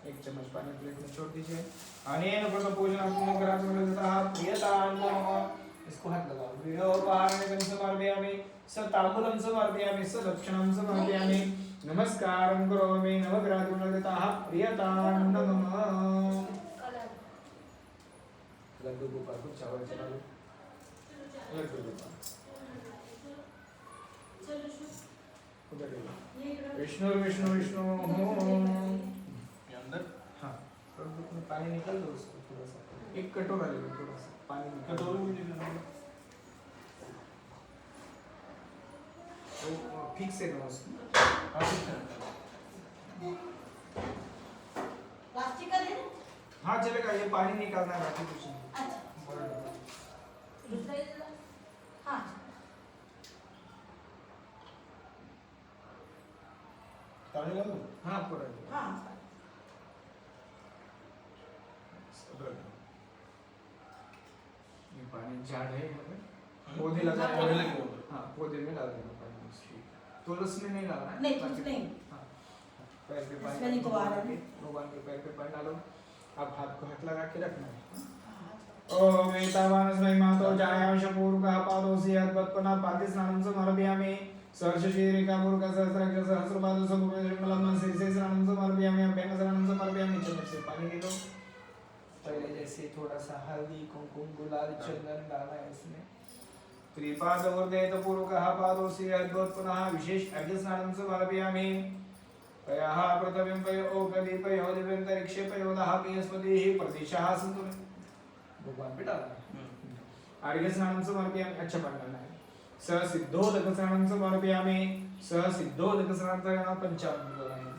एक चम्मच पानी प्लेट में छोड़ दीजिए। अनेन कृतपूजनार्थं ग्रहादिमंडलतः प्रियतां नमः। इसको हाथ लगाओ। वीडोपहारण्यं समर्पयामि ताम्बूलं समर्पयामि दक्षिणं समर्पयामि नमस्कारं करोमि। नवग्रहादिमंडलतः प्रियतां नमः। लड्डू गोपाल को चावल चला लो। लड्डू गोपाल उधर विष्णु विष्णु विष्णु ये अंदर हाँ में पानी निकल दो उसको थोड़ा सा, एक कटोरा ले लो, थोड़ा सा पानी निकल कटोरे में नहीं लेना, वो फिक्स है ना उसको। हाँ ठीक है। प्लास्टिक का दे। हाँ चलेगा, ये पानी निकालना है, बाकी कुछ नहीं। अच्छा बड़ा डब्बा। दूसरा ये वाला? हाँ ताली लगा दो। हाँ पूरा हाँ पानी झाड़ है यहाँ पे, पौधे लगा पौधे लगे हुए हैं। हाँ पौधे में डाल देना पानी उसकी, तुलस में नहीं डालना है। नहीं, तुलस नहीं। हाँ, पैर पे इसमें पानी नहीं कुआरा भगवान है। के- भगवान के पैर पे पानी डालो, अब हाथ को हाथ लगा के रखना है। हाँ, ओम एतावानस्मै मातो जायाश पूर्वकः पादोऽसि यद्वत्पना पातिस्नानं समर्पयामि सर्वशीरिका पूर्वकः सहस्रक्ष सहस्रपादो समूहमलम शीर्षे स्नानं समर्पयामि अभ्यंग स्नानं समर्पयामि। चम्मच से पानी ले लो, पहले जैसे थोड़ा सा हल्दी कुमकुम गुलाल चंदन डाला है इसमें। त्रिपाद उर्देत पूर्वकः पादोऽसि यद्वत्पनः विशेष अर्घ्य स्नानं समर्पयामि। पयः प्रथमं पयो कदीपयो दिव्यन्तरिक्षे पयोदः बृहस्पतिः प्रदिशः सन्तु। भगवान पे डालना है। अर्घ्य स्नानं समर्पयामि, अच्छा पानी डालना है। स सिद्धोदक स्नानं समर्पयामि, स सिद्धोदक स्नानं करना पंचामृत डालना है।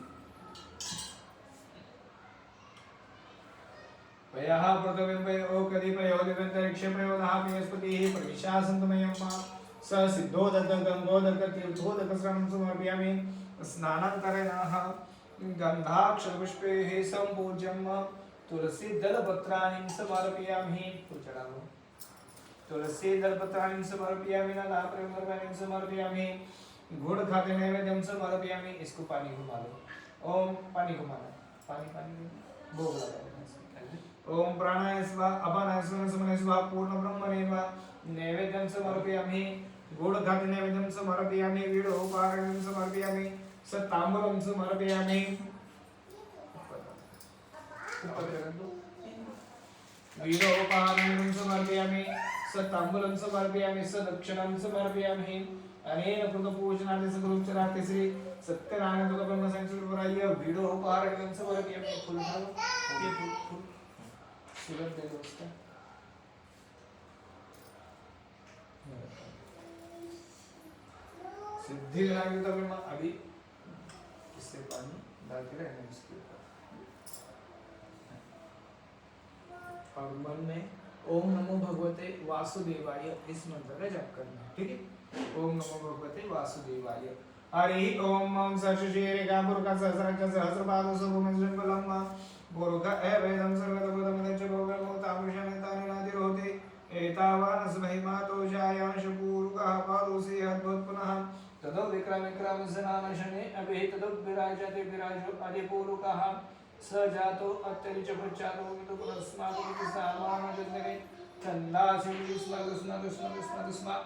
पयः प्रथमं पयो कदीपयो दिव्यन्तरिक्षे पयोदः बृहस्पतिः प्रदिशः सन्तु मह्यं मा। स सिद्धोदक गंगोदक तीर्थोदक स्नानं समर्पयामि। स्नानं करेणः गन्धाक्षरपुष्पैः सम्पूज्यं तुलसी दलपत्राणि समर्पयामि। फूल चढ़ाओ। तुलसी दलपत्राणि समर्पयामि, नानाप्रयोगर्वाणि समर्पयामि, गुड़ खाते नैवेद्यं समर्पयामि। इसको पानी घुमा लो। ओम पानी घुमाना, पानी पानी भोग लगाओ। ओम प्राणाय स्वाहा अपानाय स्वाहा समनाय स्वाहा पूर्ण ब्रह्मणे स्वाहा। नैवेद्यं समर्पयामि, गुड़ खाते नैवेद्यं समर्पयामि, वीडोपहारं समर्पयामि, सताम्बूलं समर्पयामि। वीडोपहारं समर्पयामि, सताम्बूलं समर्पयामि, सदक्षिणं समर्पयामि। अनेन कृतपूजनादि सगुरुपचारार्थे श्री सत्यनारायण कृत ब्रह्म संस्कृतपराय वीडोपहारं समर्पयामि। फूल डालो, ये फूल सुगंध दे दो उसका। सिद्धि विनायक कृत ब्रह्म, अभी इससे पानी डाल के रहना इसके ऊपर। और मन में ओम नमो भगवते वासुदेवाय इस मंत्र का जप करना है, ठीक है। ओम नमो भगवते वासुदेवाय। हरि ओम ओम सर्वशीरिका पुरुषः सहस्रक्ष सहस्रपादो समूहमलम पुरुष एवेदं सर्वतोदमदच्च भोगर्मोतामृषमेतानिनातिरोते एतावानस्मै मातो जायांश पूर्वकः पादोऽसि यद्वत्पुनः तदो विक्रम स्नानशने अभि तदो विराजते विराजो अधिपूर्वकः स जातो अत्यरिच पश्चातो तो पुनस्मातो सामानजन्यके छन्दासि स्म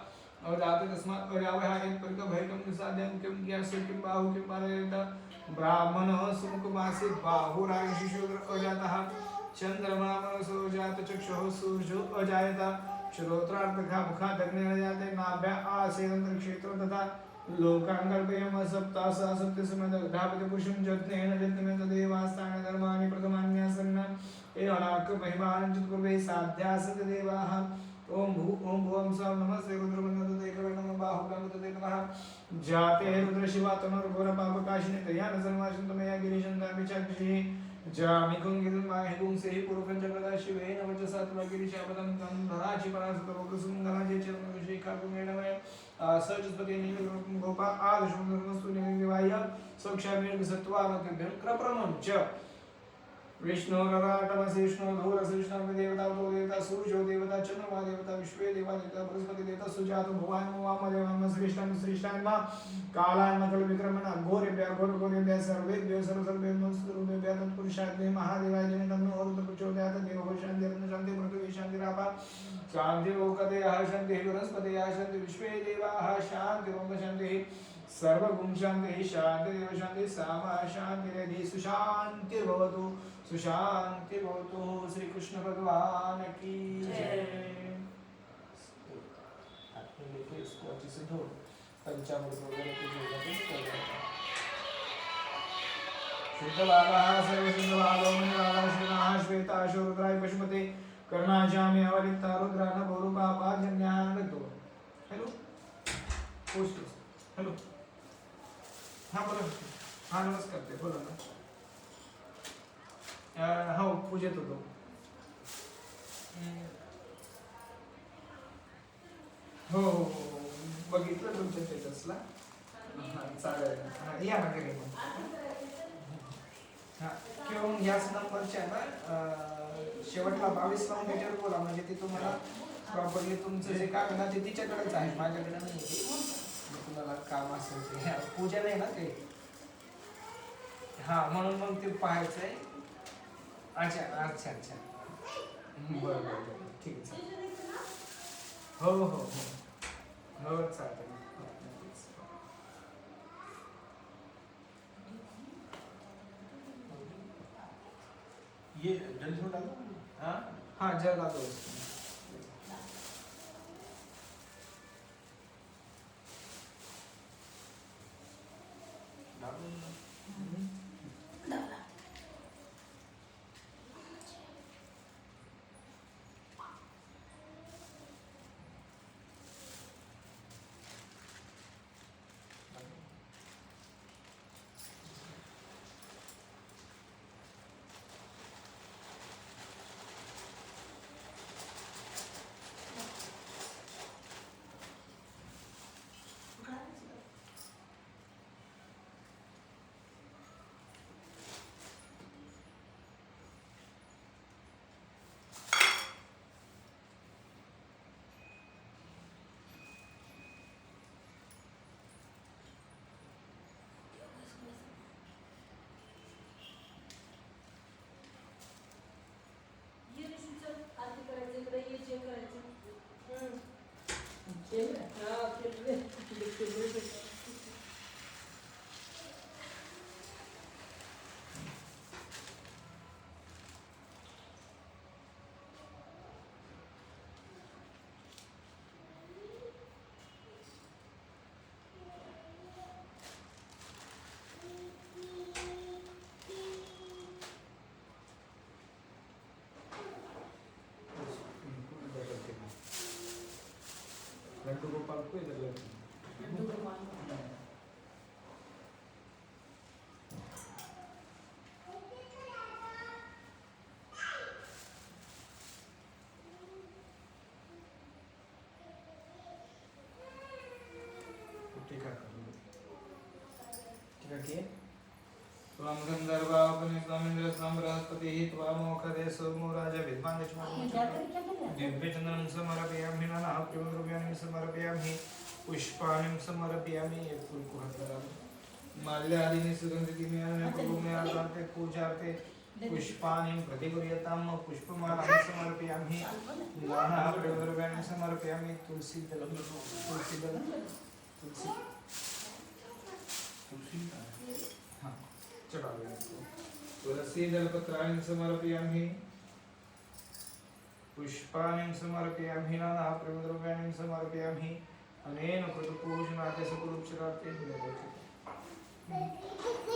और जाते तस्मात् पर्यावहायं परिक भयकं निसाद्यं किं ज्ञास्य किं बाहु किं पारयेत ब्राह्मणः सुमुखमासीत् बाहुराशिशुर अजातः चन्द्रमा मनसो जात चक्षुः सूर्यो अजायत श्रोत्रार्धः मुखादग्नेन जाते नाभ्या आसेदन्तरिक्षेत्र तथा लोकांगल्पयम् सप्तासा सप्तसमदधापति पुरुषं जत्नेन जत्नेन तदेवास्तानि धर्माणि प्रथमान्यासन्न एवनाक महिमानं चतुर्वे साध्यासत देवाः। ओम भुवं स्व नमस्ते रुद्रमन्नते कवर्णं बाहुकामतते नमः। जाते रुद्र शिवा तनुर्घोर पापकाशिनी तयान सर्वाशन्तमया गिरिशन्ताभिचाक्षी जामि कुंगितं माहिगुं सेहि पुरुषं जगदा शिवेन वचसा त्वा गिरिशापदं तं धराचि परासुतवकुसुमधराजे चरणविषेकाकुमेणमय सचस्पति नीलग्रहं गोपा आदशुन्दरमस्तु निविवाय सक्षामिर्गसत्वानतिभ्यं कृप्रमं च विष्णुरराटमसि विष्णुधूरसि विष्णुदेवता देवता सूर्यो देवता चंद्रमा देवता विश्वे देवा देवता बृहस्पति देवता सुजातो भवान् वामदेवं श्रेष्ठं श्रेष्ठान् मा कालान् मकल विक्रमण घोरेभ्यः घोरेभ्यः सर्वेभ्यः सर्वसर्वेभ्यः सर्वेभ्यः तत्पुरुषाय महादेवाय जनितं नो रुद्र प्रचोदयात् देवो शान्तिरत्न शान्ति पृथ्वी शान्तिरापा शान्तिरोकदयः शान्तिः बृहस्पतिः शान्ति विश्वे देवाः शान्तिरोम शान्तिः सर्वगुण शान्तिः शान्तिरेव शान्तिः सामा शान्तिरेधि सुशान्तिर्भवतु सुशांति भवतु। श्री कृष्ण भगवान की जय। हाथ में लेके इसको अच्छे से धो, पंचामृत वगैरह की जरूरत है। शुद्ध भागः सर्व शुद्ध भागो मणिवागः श्रीनाः श्वेताशो रुद्राय पशुपते कर्णाजामि अवलिप्ता रुद्रा न भोरुपा पाजन्यान् रक्तो। हेलो पोस्ट हेलो, हाँ बोलो, हाँ नमस्कार ते बोलो ना। हो पूजेत होतो। हो हो हो बघितलं तुमच्या स्टेटसला। चालेल, या ना घरी मग। हां किंवा ह्याच नंबरच्या ना शेवटला 22 लावून त्याच्यावर बोला, म्हणजे ते तुम्हाला प्रॉपर्ली तुमचं जे काम आहे ना ते तिच्याकडेच आहे, माझ्याकडे नाही आहे ते. मग तुम्हाला काम असेल ते पूजा नाही ना ते, हा म्हणून मग ते पाहायचंय. अच्छा अच्छा अच्छा, बरं बरं बरं, ठीक आहे चालेल. हो हो हो हो चालेल. हो, नक्कीच. ये जल्दी से डालो. हाँ हाँ जगा दो इसको. डालो. लड्डू गोपाल को इधर लड्डू. टीका करो. टीका किए. त्वं गंधर्वापने स्वामिन्द्र सम्बृहस्पति त्वां मोक्षदे सोमो राजा विद्वान् दिव्यचन्द्रं समर्पयामि नमः प्रियद्रव्याणि समर्पयामि पुष्पाणि समर्पयामि. एक फूल को हाथ लगा दो. माल्यादीनि सुगन्धिनि पूजार्थे पूजार्थे पुष्पाणि प्रतिगृह्यतां पुष्पमालां समर्पयामि नाना प्रियद्रव्याणि समर्पयामि. तुलसी दलं तुलसी दलं तुलसी तुलसी का है. हाँ चढ़ा दो इसको. तुलसी दलपत्राणि समर्पयामि पुष्पाणि समर्पयामि नाना प्रियद्रव्याणि समर्पयामि. अनेन कृतपूजनाते सकलोपचारार्थे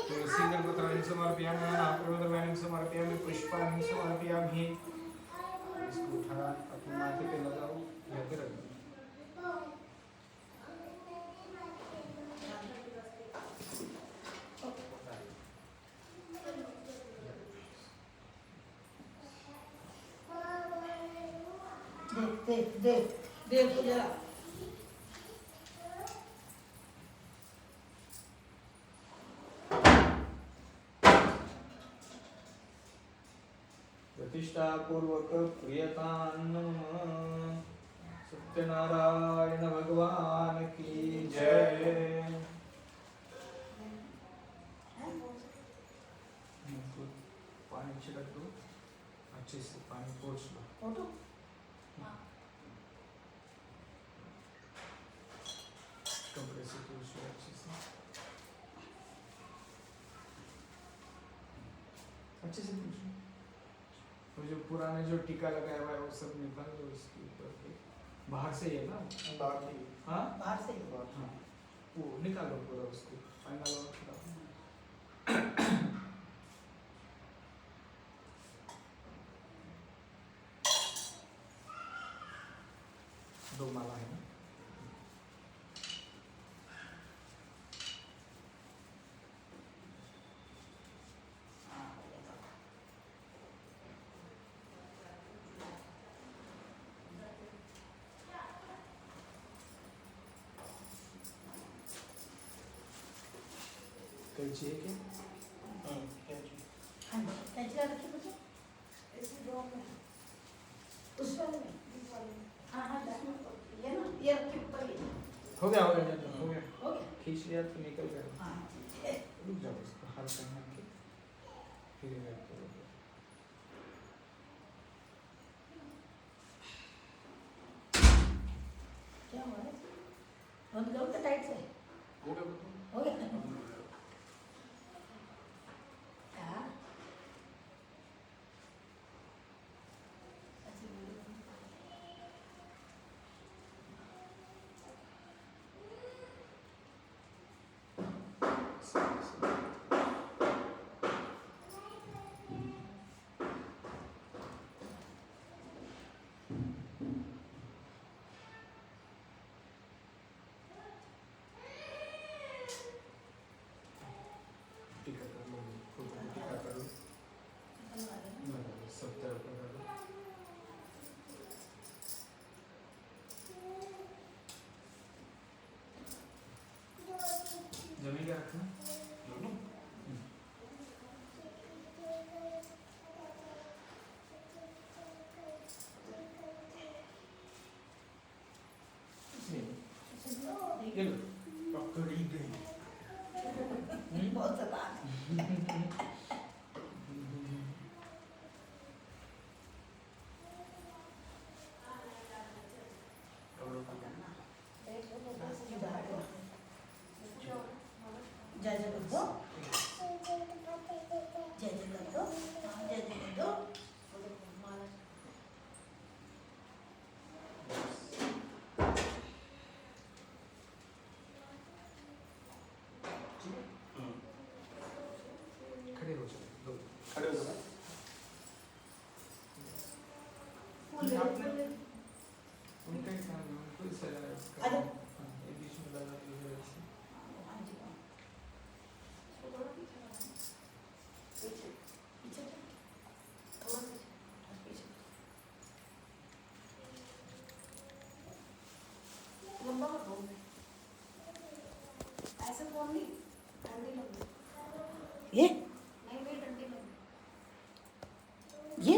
तुलसी दलपत्राणि समर्पयामि नाना प्रियद्रव्याणि समर्पयामि पुष्पाणि समर्पयामि. इसको उठा अपने माथे पे लगाओ या फिर रख दो. देव पूजा. प्रतिष्ठा पूर्वक प्रियतान्न सत्यनारायण भगवान की जय. पानी छिड़क दो अच्छे से, पानी पोंछ लो. फोटो कपड़े से पोंछ लो अच्छे से, अच्छे से पोंछ लो. वो जो पुराने जो टीका लगाया हुआ है वो सब निकाल दो इसके ऊपर पे. बाहर से ही है ना. बाकी हाँ बाहर से हाँ वो निकालो पूरा उसको. फाइनल और खिलाओ. दो माला है ना. कैंची है क्या? हाँ कैंची रखी मुझे. इसी ड्रॉर में उस वाले में हाँ हो गया हो गया हो गया। हो गया खींच लिया तो निकल गया। हाँ ठीक है रुक जाओ इसको हल्का करके फिर बैक करोगे। क्या हुआ है बंद करो तो टाइट से हो गया हो गया हाँ टीका कर लो खुद को टीका करो। सब तरफ का करो। जमी क्या रखना ये लो। पकड़ ही गई। बहुत सलाह जय जय कर दो जय जय कर दो हाँ जय जय कर दो खड़े हो जाओ दो। खड़े हो जाओ। उनका ही काम है उनको ही सजा अरे। ये बीच में लगा दीजिए ऐसे। ये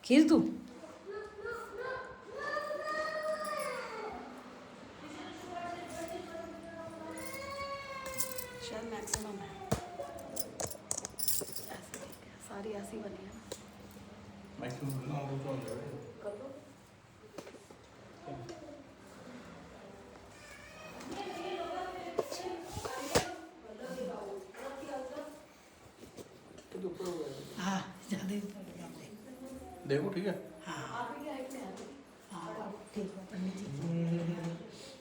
खींच दूँ शायद मैक्सिमम है ऐसे सारी ऐसी बनी है मैक्सिमम ना हो तो हो जाएगा। कर लो तो ऊपर हो गया। हाँ ज़्यादा ही ऊपर लगा दे। देखो ठीक है। हाँ आप ही की हाइट में है हाँ ठीक है पंडित जी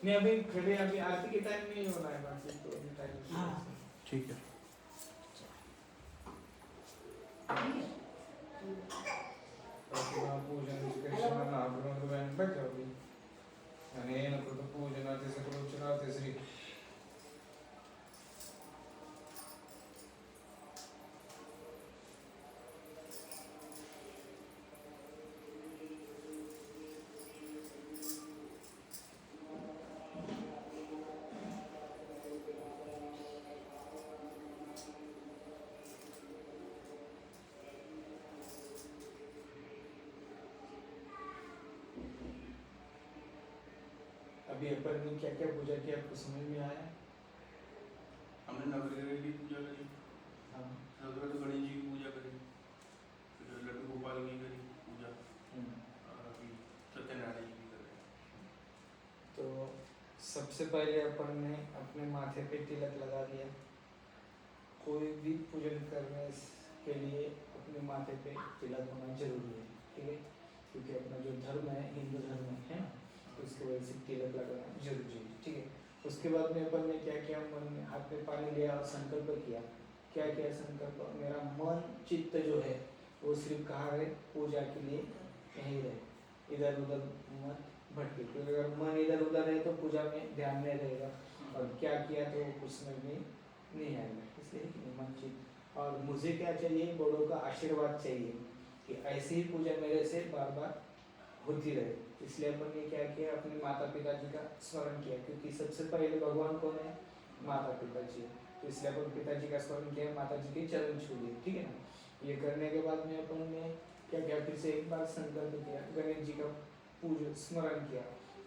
नहीं अभी खड़े अभी आरती के टाइम नहीं होना है बाकी तो अभी टाइम। हाँ। ठीक है। पूजन कृष्ण नाभ्रंद बहन बैठ जाओ अभी। अनेन कृत पूजनाति सकलोचनाति श्री। अभी अपन ने क्या क्या पूजा किया आपको समझ में आया? हमने नवग्रह की पूजा करी। हाँ। नवग्रह तो गणेश जी की पूजा करी। फिर लड्डू गोपाल की करी पूजा। और अभी सत्यनारायण जी की कर रहे हैं। तो सबसे पहले अपन ने अपने माथे पे तिलक लगा दिया। कोई भी पूजन करने के लिए अपने माथे पे तिलक होना जरूरी है, ठीक है? क्योंकि अपना जो धर्म है हिंदू धर्म है ना, तो उसकी वजह से तिलक लगाना जरूरी है, ठीक है? उसके बाद में अपन ने क्या किया, मन में हाथ में पानी लिया और संकल्प किया। क्या किया संकल्प? मेरा मन चित्त जो है वो सिर्फ कहाँ रहे? पूजा के लिए यहीं रहे, इधर उधर मत भटके। क्योंकि अगर मन इधर उधर है तो पूजा में ध्यान नहीं रहेगा और क्या किया तो कुछ समझ में नहीं आएगा। इसलिए मन चित्त। और मुझे क्या चाहिए? बड़ों का आशीर्वाद चाहिए कि ऐसी ही पूजा मेरे से बार बार होती रहे। इसलिए अपन ने क्या किया, अपने माता पिता जी का स्मरण किया, क्योंकि सबसे पहले भगवान कौन है? माता पिता जी। तो इसलिए अपन पिताजी का स्मरण किया, माता जी के चरण छू लिए, ठीक है ना? ये करने के बाद में अपन ने क्या किया, फिर से एक बार संकल्प किया, गणेश जी का पूजा स्मरण किया।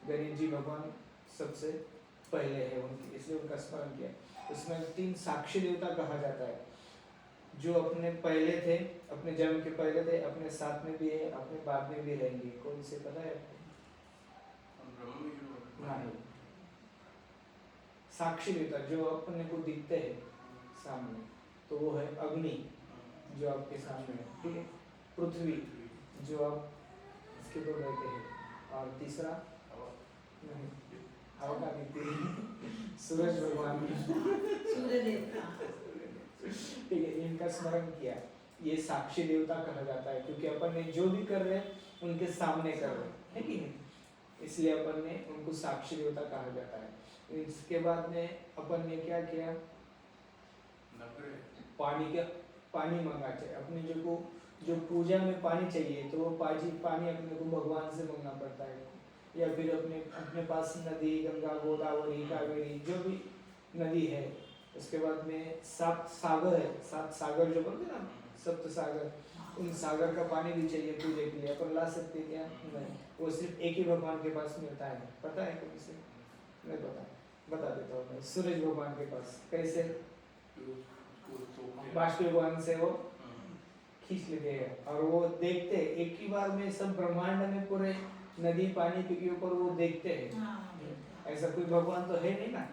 गणेश जी भगवान सबसे पहले है उनकी, इसलिए उनका स्मरण किया। उसमें 3 साक्षी देवता कहा जाता है, जो अपने पहले थे, अपने जन्म के पहले थे, अपने साथ में भी है, अपने बाद में भी रहेंगे। कौन से पता है आपको? ब्रह्मा विष्णु नहीं, साक्षी देवता जो अपने को दिखते हैं सामने, तो वो है अग्नि जो आपके सामने है, ठीक है। पृथ्वी जो आप इसके ऊपर बैठे हैं, और तीसरा हवा नहीं, हवा का नहीं, सूरज भगवान सूर्य देवता। ठीक है, इनका स्मरण किया। ये साक्षी देवता कहा जाता है, क्योंकि अपन ने जो भी कर रहे हैं उनके सामने कर रहे हैं, है कि नहीं, इसलिए अपन ने उनको साक्षी देवता कहा जाता है। इसके बाद में अपन ने क्या किया, पानी मंगा चाहिए अपने जो पूजा में पानी चाहिए, तो वो पानी अपने को भगवान से मांगना पड़ता है, या फिर अपने पास नदी, गंगा, गोदावरी, कावेरी, जो भी नदी है। उसके बाद में 7 सागर है, 7 सागर जो बोलते ना, सप्त सागर, उन सागर का पानी भी चाहिए पूजा के लिए। अपन ला सकते क्या? नहीं, वो सिर्फ एक ही भगवान के पास मिलता है। पता है कौन से? नहीं पता, बता देता हूँ मैं। सूरज भगवान के पास। कैसे? बाष्प भगवान से वो खींच लेते हैं, और वो देखते हैं एक ही बार में सब ब्रह्मांड में पूरे नदी पानी के ऊपर वो देखते हैं। ऐसा कोई भगवान तो है नहीं ना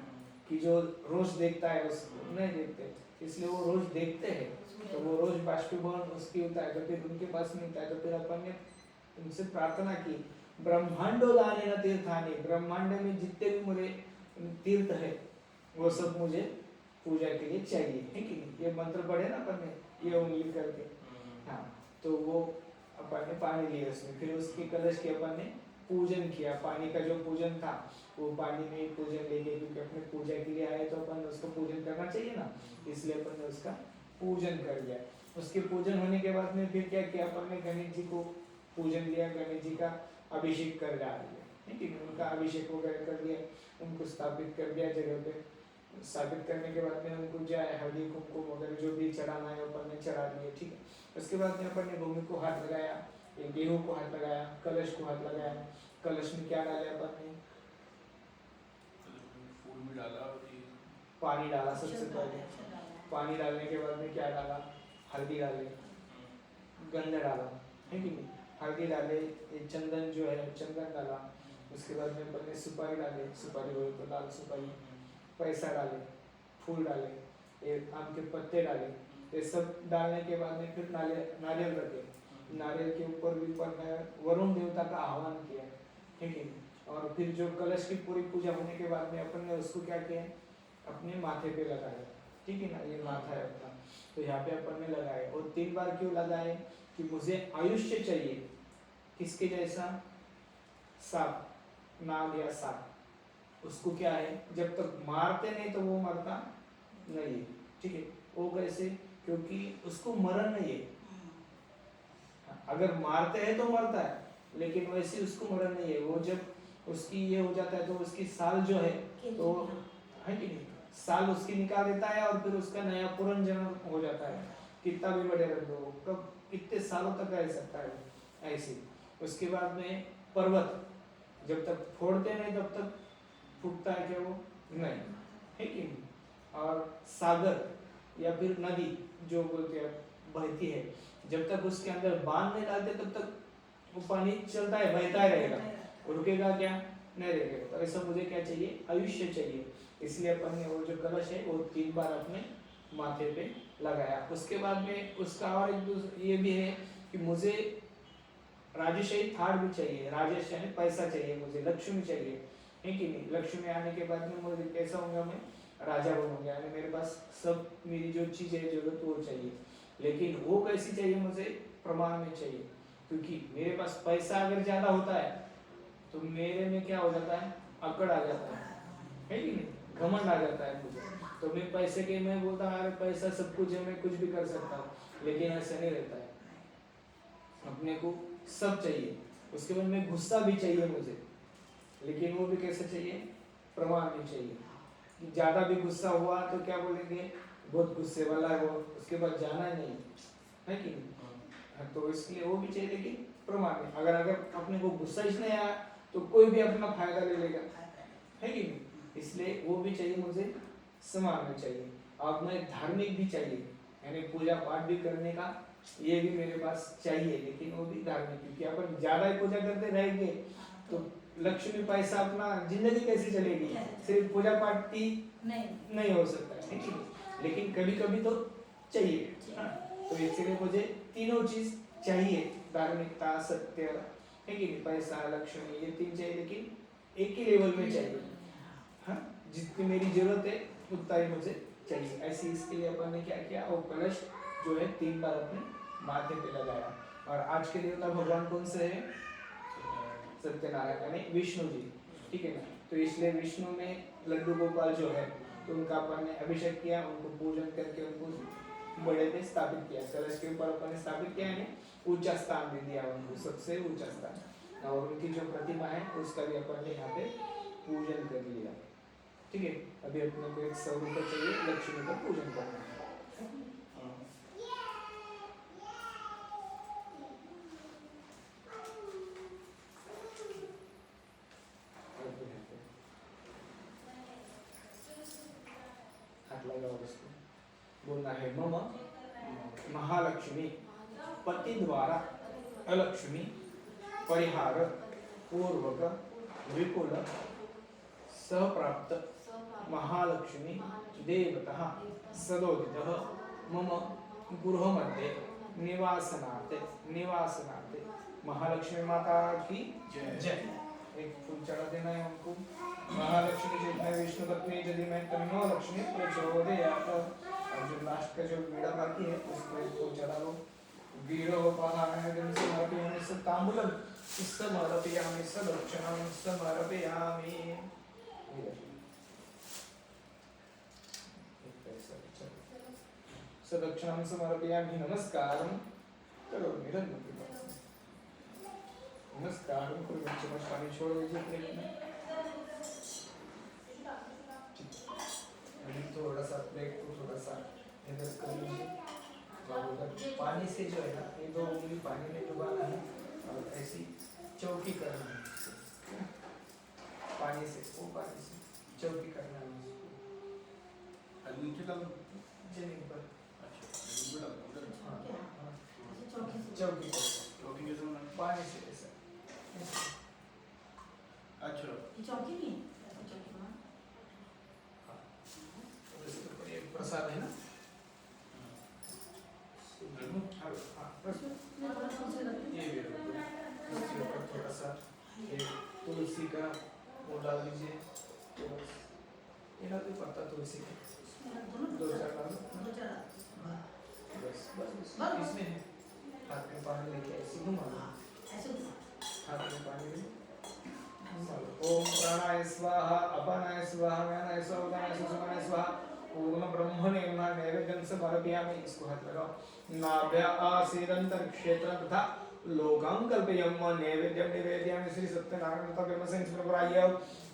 कि जो रोज देखता है, उसको नहीं देखते, इसलिए वो रोज देखते हैं। तो वो रोज बाष्पीभवन उसकी होता है, तो फिर उनके पास मिलता है। तो फिर अपन ने उनसे प्रार्थना की, ब्रह्मांडो दाने न तीर्थानि, ब्रह्मांड में जितने भी मुझे तीर्थ है वो सब मुझे पूजा के लिए चाहिए, है कि नहीं। ये मंत्र पढ़े ना अपन ने, ये उंगली करके, हाँ। तो वो अपन ने पानी लिया उसमें, फिर उसके कलश के अपन ने पूजन किया। पानी का जो पूजन था वो पानी में ही पूजन लेके, क्योंकि अपने पूजा के लिए आए तो अपन उसको पूजन करना चाहिए ना, इसलिए अपन ने उसका पूजन कर लिया। उसके पूजन होने के बाद में फिर क्या किया अपन ने, गणेश जी को पूजन लिया, गणेश जी का अभिषेक कर डाल दिया, ठीक है। उनका अभिषेक वगैरह कर लिया, उनको स्थापित कर दिया जगह पे। स्थापित करने के बाद में उनको जो है हल्दी कुमकुम वगैरह जो भी चढ़ाना है अपन ने चढ़ा दिए, ठीक है। उसके बाद में अपन ने भूमि को हाथ लगाया, गेहूं को हाथ लगाया, कलश को हाथ लगाया। कलश में क्या डाला अपन ने? फूल भी डाला, पानी डाला सबसे पहले। पानी डालने के बाद में क्या डाला? हल्दी डाले, गंध डाला, है कि नहीं। हल्दी डाले, ये चंदन जो है चंदन डाला। उसके बाद में अपन ने सुपारी डाले, सुपारी हो तो लाल सुपारी, पैसा डाले, फूल डाले, ये आम के पत्ते डाले। ये सब डालने के बाद में फिर नारियल रखे। नारियल के ऊपर भी अपन ने वरुण देवता का आह्वान किया, ठीक है। और फिर जो कलश की पूरी पूजा होने के बाद में अपन ने उसको क्या किया, अपने माथे पे लगाया, ठीक है ना। ये माथा है अपना, तो यहाँ पे अपन ने लगाए। और 3 बार क्यों लगाए? कि मुझे आयुष्य चाहिए, किसके जैसा? सांप, नाग या सांप। उसको क्या है, जब तक मारते नहीं तो वो मरता नहीं है, ठीक है। वो कैसे? क्योंकि उसको मरण नहीं है। अगर मारते हैं तो मरता है, लेकिन वैसे उसको मरण नहीं है। वो जब उसकी ये हो जाता है तो उसकी साल जो है, तो है कि नहीं, साल उसकी निकाल देता है, और फिर उसका नया पुनर्जन्म हो जाता है। कितना भी बड़े रख दो, कब कितने सालों तक रह सकता है ऐसे। उसके बाद में पर्वत, जब तक फोड़ते नहीं तब तक फूटता है क्या? वो नहीं, है कि नहीं। और सागर या फिर नदी जो बोलते हैं बहती है, जब तक उसके अंदर बांध नहीं डालते तब तक वो पानी चलता है, बहता ही रहेगा, रुकेगा क्या? नहीं रुकेगा। तो ऐसा मुझे क्या चाहिए? आयुष्य चाहिए। इसलिए अपन ने वो जो कलश है वो 3 बार अपने माथे पे लगाया। उसके बाद में उसका और एक ये भी है कि मुझे राजशाही थाड़ भी चाहिए। राजेश यानी पैसा चाहिए मुझे, लक्ष्मी चाहिए, है कि नहीं। लक्ष्मी आने के बाद में मुझे कैसा होगा, मैं राजा बनूंगा, यानी मेरे पास सब मेरी जो चीज़ है जरूरत वो चाहिए। लेकिन वो कैसी चाहिए मुझे? प्रमाण में चाहिए। क्योंकि मेरे पास पैसा अगर ज़्यादा होता है तो मेरे में क्या हो जाता है? अकड़ आ जाता है कि नहीं, घमंड आ जाता है मुझे। तो मैं पैसे के मैं बोलता हूँ अरे पैसा सब कुछ है, मैं कुछ भी कर सकता हूँ, लेकिन ऐसा नहीं रहता है। अपने को सब चाहिए। उसके बाद में गुस्सा भी चाहिए मुझे, लेकिन वो भी कैसे चाहिए? प्रमाण में चाहिए। ज़्यादा भी गुस्सा हुआ तो क्या बोलेंगे? बहुत गुस्से वाला है वो, उसके बाद जाना ही नहीं, है कि नहीं। तो इसलिए वो भी चाहिए, लेकिन प्रमाण में। अगर अपने को गुस्सा ही नहीं आया तो कोई भी अपना फायदा ले लेगा, है कि नहीं। इसलिए वो भी चाहिए मुझे, समान में चाहिए। अब मैं धार्मिक भी चाहिए, यानी पूजा पाठ भी करने का ये भी मेरे पास चाहिए, लेकिन वो भी धार्मिक, क्योंकि अपन ज्यादा ही पूजा करते रहेंगे तो लक्ष्मी पैसा अपना जिंदगी कैसे चलेगी, सिर्फ पूजा पाठ की नहीं हो सकता है, ठीक है। लेकिन कभी कभी तो चाहिए, तो इसलिए मुझे तीनों चीज चाहिए, धार्मिकता, सत्य, है कि नहीं, पैसा, लक्ष्मी, ये तीन चाहिए, लेकिन एक ही लेवल में चाहिए। हाँ, जितनी मेरी जरूरत है उतना ही मुझे चाहिए। ऐसे इसके लिए अपन ने क्या किया, वो कलश जो है 3 बार अपने माथे पे लगाया। और आज के देवता भगवान कौन से है, सत्यनारायण यानी विष्णु जी, ठीक है ना। तो इसलिए विष्णु में लड्डू गोपाल जो है, तो उनका अपन ने अभिषेक किया, उनको पूजन करके उनको बड़े पे स्थापित किया, कलश के ऊपर अपन ने स्थापित किया, यानी ऊंचा स्थान दे दिया उनको, सबसे ऊंचा स्थान। और उनकी जो प्रतिमा है उसका भी अपन ने यहाँ पे पूजन कर लिया, ठीक है। अभी अपने को 100 रुपये चाहिए लक्ष्मी का पूजन करना है। हाथ लगाओ इसको, बोलना है मम महालक्ष्मी पति द्वारा अलक्ष्मी परिहार पूर्वक विपुल सप्राप्त महालक्ष्मी देवतः सदोदितः मम गृहमध्ये निवासनार्थे महालक्ष्मी माता की जय। एक फूल चढ़ा देना है हमको। महालक्ष्मी जितने विष्णु पत्नी यदि मैं तन्नो लक्ष्मी प्रचोदयात्। और जो लास्ट का जो बीड़ा बाकी है उसको एक फूल चढ़ा लो। वीरोपहारं समर्पयामि सताम्बूलं समर्पयामि सदक्षिणां समर्पयामि। सदक्षिणां समर्पयामि। नमस्कारं करोमि रन्मति। नमस्कारं करोमि। चम्मच पानी छोड़ दीजिए प्लेट में। अभी थोड़ा सा प्लेट को थोड़ा सा इधर कर लीजिए। पानी से जो है ना, ये 2 उंगली पानी में डुबाना है और ऐसी चौकी करना है। पानी से, वो पानी से चौकी करना है उसको। नीचे डालो जमीन पर। अच्छा नीचे डालो। चौकी चौकी कैसे बनाना? पानी से ऐसा। अच्छा चौकी नहीं चौकी तो इसके ऊपर ये प्रसाद है ना। ये भी इसके ऊपर थोड़ा सा ये तुलसी का वो डाल दीजिए। ये डाल दो पत्ता तुलसी का, 2-4 डाल दो। बस बस इसमें है। हाथ में पानी लेके ऐसे घुमा लो। हाथ में पानी ले ओम प्राणाय स्वाहा अपानाय स्वाहा व्यानाय स्वाहा उदानाय सुषुम्नाय स्वाहा पूर्ण ब्रह्मणे नमः। नैवेद्यं समर्पयामि। इसको हाथ लगाओ। नाभ्य आसीदंतर क्षेत्र तथा लोकां कल्पयामि। नैवेद्यं निवेदयामि श्री सत्यनारायण तथा ब्रह्मसेन प्रभुराय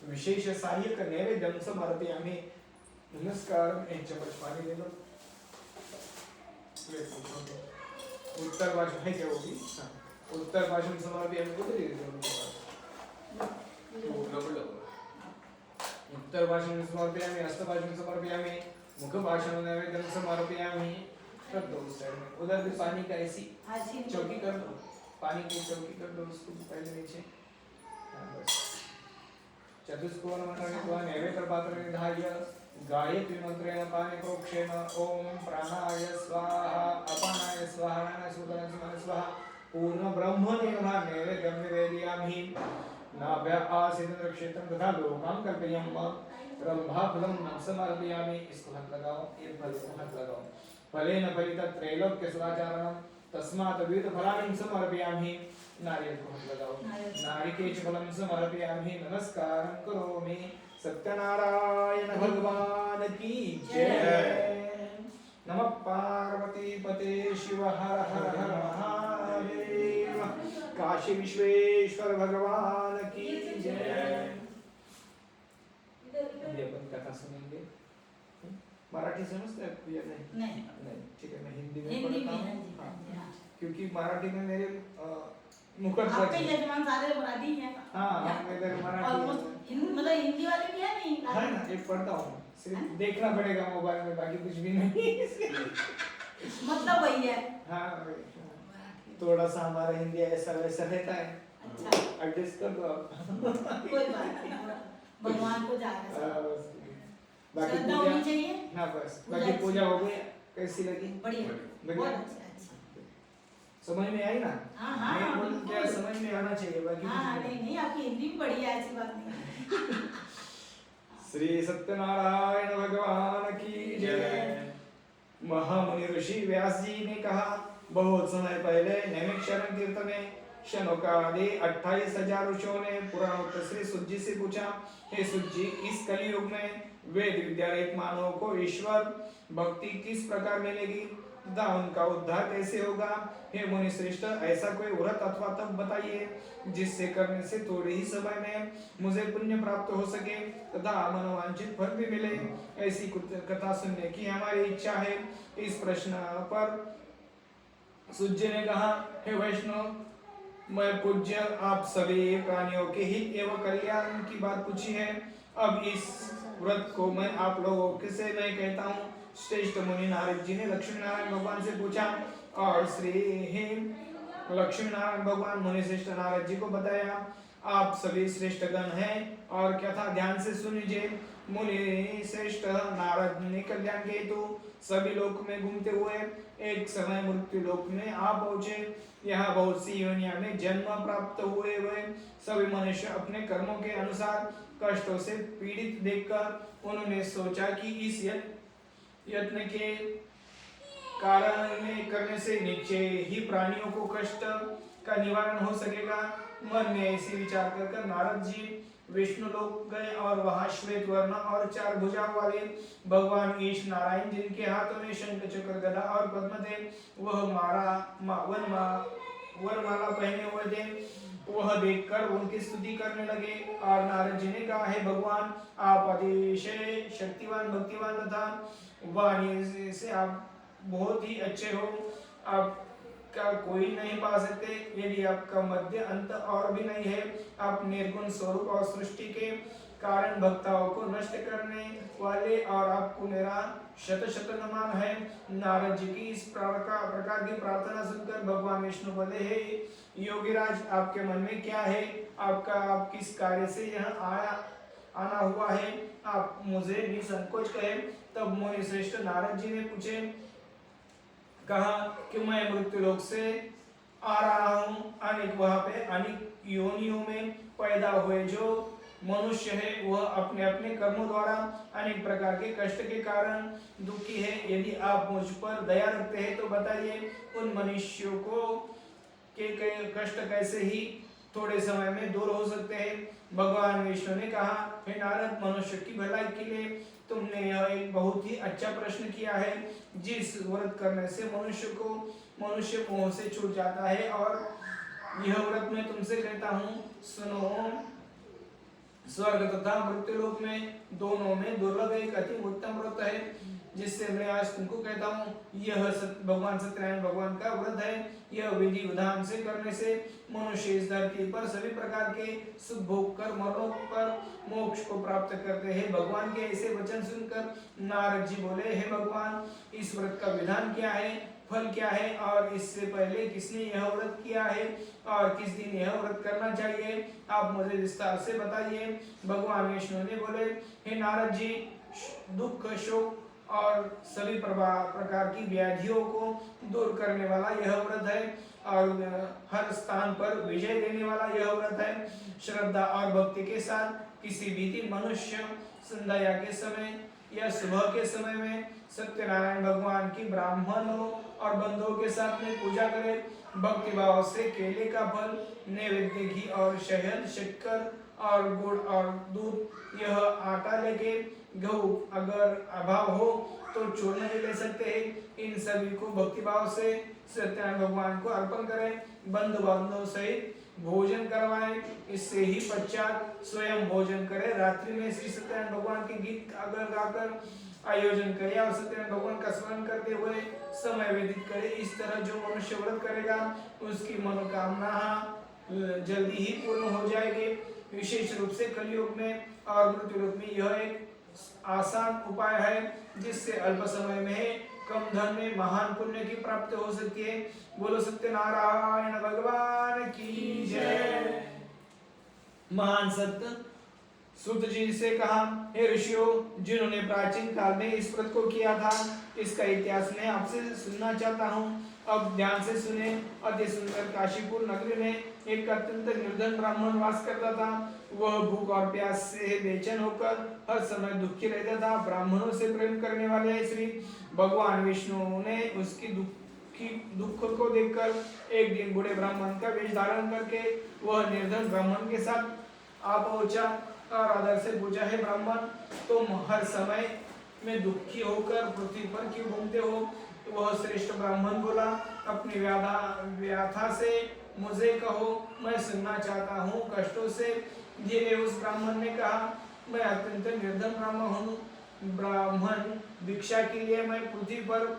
विशेष सहायक नैवेद्यं समर्पयामि। नमस्कार। एक चम्मच पानी ले लो। उत्तर भाषा है क्या होगी? हाँ, उत्तर भाषण समर्पयामि। को दे दो उत्तर भाषण समर्पयामि। हस्त भाषण समर्पयामि। मुख भाषण नैवेद्यं समर्पयामि। कर दो उस साइड में, उधर भी पानी का ऐसी चौकी कर दो। पानी की चौकी कर दो उसको पहले नीचे। बस चतुष्कोण मंत्र नैवेद्य पात्र निधाय गायत्री मंत्रेण पानि प्रोक्षेण ओम प्राणाय स्वाहा अपानाय स्वाहा व्यानाय स्वाहा पूर्ण ब्रह्मणे नमः। नैवेद्यं निवेदयामि। नाभ्य आसीदंतर क्षेत्रं तथा लोकां कल्पयामि। रंभा फलं समर्पयामि। इसको हाथ लगाओ। ये फल को हाथ लगाओ। फलेन फलित त्रैलोक्य सदाचारणं तस्मात् विविध फलानि समर्पयामि। नारियल को हाथ लगाओ। नारिकेल फलं समर्पयामि। नमस्कारं करोमि। सत्यनारायण भगवान की जय। नमः पार्वती पते शिव हर हर हर महादेव। काशी विश्वेश्वर भगवान की जय। अभी अपन कथा सुनेंगे। मराठी समझते हैं या नहीं? नहीं ठीक है, मैं हिंदी में पढ़ता हूँ। हाँ, क्योंकि मराठी में मेरे मुकुट आपके पक्ष। यजमान सारे मराठी हैं। हाँ हम इधर मराठी ऑलमोस्ट मतलब हिंदी वाले भी है नहीं है ना, एक पढ़ता हूँ, सिर्फ देखना पड़ेगा मोबाइल में, बाकी कुछ भी नहीं। मतलब वही है। हाँ थोड़ा सा हमारा हिंदी ऐसा वैसा रहता है, अच्छा एडजस्ट कर दो आप। कोई बात नहीं, भगवान को जाएगा हाँ, सब। बस। बाकी श्रद्धा पूजा, होनी चाहिए। हाँ बस, पूजा बाकी अच्छी पूजा हो है। गई, कैसी लगी? बढ़िया बढ़िया। बहुत अच्छा अच्छा। समझ में आई ना? हाँ, हाँ, मैं बोल बिल्कुल। क्या समझ में आना चाहिए, बाकी कुछ हाँ नहीं। नहीं नहीं, आपकी हिंदी भी बढ़िया है, ऐसी बात नहीं। श्री सत्यनारायण भगवान की जय। महामुनि ऋषि व्यास जी ने कहा, बहुत समय पहले नैमिषारण्य तीर्थ में शनौकादि 28,000 ऋषियों ने पुराणोत्तर श्री सुज्जी से पूछा, हे सुज्जी, इस कलियुग में वेद विद्या रहित मानव को ईश्वर भक्ति किस प्रकार मिलेगी तथा उनका उद्धार कैसे होगा? हे मुनि श्रेष्ठ, ऐसा कोई व्रत अथवा तप बताइए जिससे करने से थोड़े ही समय में मुझे पुण्य प्राप्त हो सके तथा मनोवांछित फल भी मिले। ऐसी कथा सुनने की हमारी इच्छा है। इस प्रश्न पर सुज्जी ने कहा, हे वैष्णव, मैं पूज्य आप सभी प्राणियों के हित एवं कल्याण की बात पूछी है। अब इस व्रत को मैं आप लोगों के से मैं कहता हूँ। श्रेष्ठ मुनि नारद जी ने लक्ष्मी नारायण भगवान से पूछा और श्री लक्ष्मी नारायण भगवान मुनि श्रेष्ठ नारद जी को बताया, आप सभी श्रेष्ठ गण हैं और क्या था, ध्यान से सुनिए। मुनि श्रेष्ठ नारद ने कल्याण के हेतु सभी लोक में घूमते हुए एक समय मृत्यु लोक में आ पहुंचे। यहाँ बहुत सी योनिया में जन्म प्राप्त हुए सभी मनुष्य अपने कर्मों के अनुसार कष्टों से पीड़ित देखकर उन्होंने सोचा कि इस यत्न के कारण में करने से नीचे ही प्राणियों को कष्ट का निवारण हो सकेगा। मन में ऐसी विचार कर नारद जी विष्णु लोक गए और वहां श्वेत वर्ण और 4 भुजाओं वाले भगवान ईश नारायण, जिनके हाथों में शंख चक्र गदा और पद्म थे, वह वरमाला पहने हुए थे, वह देखकर उनकी स्तुति करने लगे। और नारद जी ने कहा, हे भगवान, आप अतिशय शक्तिवान भक्तिवान तथा वाणी से आप बहुत ही अच्छे हो, आपका कोई नहीं पा सकते। यदि आपका मध्य अंत और भी नहीं है, आप निर्गुण स्वरूप और सृष्टि के कारण भक्ताओं को नष्ट करने वाले, और आपको मेरा शत शत नमन है। नारद जी की इस प्रकार की प्रार्थना सुनकर भगवान विष्णु बोले, हे योगीराज, आपके मन में क्या है? आप किस कार्य से यहाँ आना हुआ है? आप मुझे निसंकोच कहे। तब मुनि श्रेष्ठ नारद जी ने कहा कि मैं मृत्यु लोक से आ रहा हूँ। वहाँ पे अनेक योनियों में पैदा हुए जो मनुष्य है, वह अपने अपने कर्मों द्वारा अनेक प्रकार के कष्ट के कारण दुखी है। यदि आप मुझ पर दया रखते हैं तो बताइए, उन मनुष्यों को के कष्ट कैसे ही थोड़े समय में दूर हो सकते हैं? भगवान विष्णु ने कहा, हे नारद, मनुष्य की भलाई के लिए तुमने यह एक बहुत ही अच्छा प्रश्न किया है। जिस व्रत करने से मनुष्य मोह से छूट जाता है, और यह व्रत मैं तुमसे कहता हूँ, सुनो। स्वर्ग तथा मृत्युलोक में दोनों में दुर्लभ एक अति उत्तम व्रत है, जिससे मैं आज तुमको कहता हूँ। यह भगवान सत्यनारायण भगवान का व्रत है। यह विधि विधान से करने से मनुष्य इस धरती पर सभी प्रकार के सुख भोग कर मरणों पर मोक्ष को प्राप्त करते हैं। भगवान के ऐसे वचन सुनकर नारद जी बोले, हे भगवान, इस व्रत का विधान क्या है, फल क्या है, और इससे पहले किसने यह व्रत किया है, और किस दिन यह व्रत करना चाहिए? आप मुझे विस्तार से बताइए। भगवान विष्णु ने बोले, हे नारद जी, दुख, शोक और सभी प्रकार की व्याधियों को दूर करने वाला यह व्रत है, और हर स्थान पर विजय देने वाला यह व्रत है। श्रद्धा और भक्ति के साथ किसी भी दिन मनुष्य संध्या के समय या सुबह के समय में सत्यनारायण भगवान की ब्राह्मणों और बंधुओं के साथ में पूजा करे। भक्ति भाव से केले का फल, नैवेद्य, घी और शहद, शक्कर और गुड़ और दूध, यह आटा लेके, गेहूं अगर अभाव हो तो चूर्ण भी ले सकते हैं। इन सभी को भक्ति भाव से सत्यनारायण भगवान को अर्पण करें। बंधु बांधव सहित भोजन करवाएं। इससे ही पश्चात स्वयं भोजन करें। रात्रि में श्री सत्यनारायण भगवान के गीत अगर गाकर आयोजन करें और सत्यनारायण भगवान का स्मरण करते हुए समय व्यतीत करे। इस तरह जो मनुष्य व्रत करेगा उसकी मनोकामना जल्दी ही पूर्ण हो जाएंगे। विशेष रूप से कलयुग में और मृत्युलोक में यह एक आसान उपाय है जिससे अल्प समय में कम धन में महान पुण्य की प्राप्ति हो सकती है। बोलो सत्यनारायण भगवान की जय। महान सत्य सूत जी से कहा, हे ऋषियों, जिन्होंने प्राचीन काल में इस व्रत को किया था, इसका इतिहास मैं आपसे सुनना चाहता हूँ। अब ध्यान से सुने। अति सुंदर काशीपुर नगरी में एक अत्यंत निर्धन ब्राह्मण वास करता था। वह भूख और प्यास से बेचैन होकर हर समय दुखी रहता था। ब्राह्मणों से प्रेम करने वाले श्री भगवान विष्णु ने उसकी दुख को देखकर एक दिन बूढ़े ब्राह्मण का वेश धारण करके वह निर्धन ब्राह्मण के साथ आ पहुंचा और आदर से पूछा, है ब्राह्मण, तुम हर समय में दुखी होकर पृथ्वी पर क्यों घूमते हो? वह श्रेष्ठ ब्राह्मण बोला, अपनी व्याथा से मुझे कहो, मैं सुनना चाहता हूँ कष्टों से। धीरे उस ब्राह्मण ने कहा, मैं अत्यंत निर्धन ब्राह्मण भिक्षा के लिए मैं पृथ्वी पर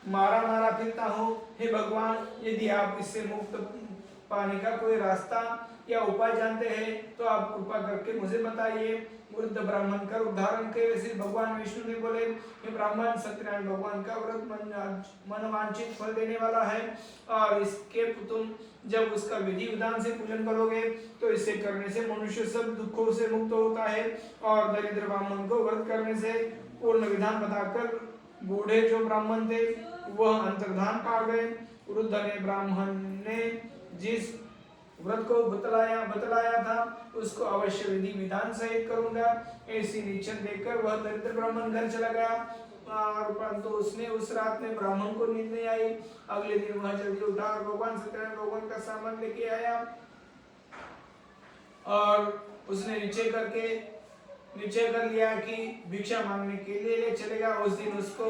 मारा फिरता हूँ। हे भगवान, यदि आप इससे मुक्त पाने का कोई रास्ता या उपाय जानते हैं तो आप कृपा करके मुझे बताइए। वृद्ध ब्राह्मण का उदाहरण के श्री भगवान विष्णु ने बोले, ये ब्राह्मण सत्यनारायण भगवान का व्रत मनवांछित फल देने वाला है और इसके तुम जब उसका विधि विधान से पूजन करोगे तो इसे करने से मनुष्य सब दुखों से मुक्त होता है। और दरिद्र ब्राह्मण को व्रत करने से पूर्ण विधान बताकर बूढ़े जो ब्राह्मण थे वह अंतर्धान पा गए। वृद्ध ने ब्राह्मण ने जिस व्रत को बतलाया था उसको अवश्य विधि विधान सहित करूंगा। ऐसी निश्चय देखकर वह दरिद्र ब्राह्मण घर चला गया और परंतु उसने उस रात में ब्राह्मण को नींद नहीं आई। अगले दिन वह जल्दी उठा और भगवान सत्यनारायण भगवान का सामान लेके आया और उसने निश्चय कर लिया कि भिक्षा मांगने के लिए ले चलेगा। उस दिन उसको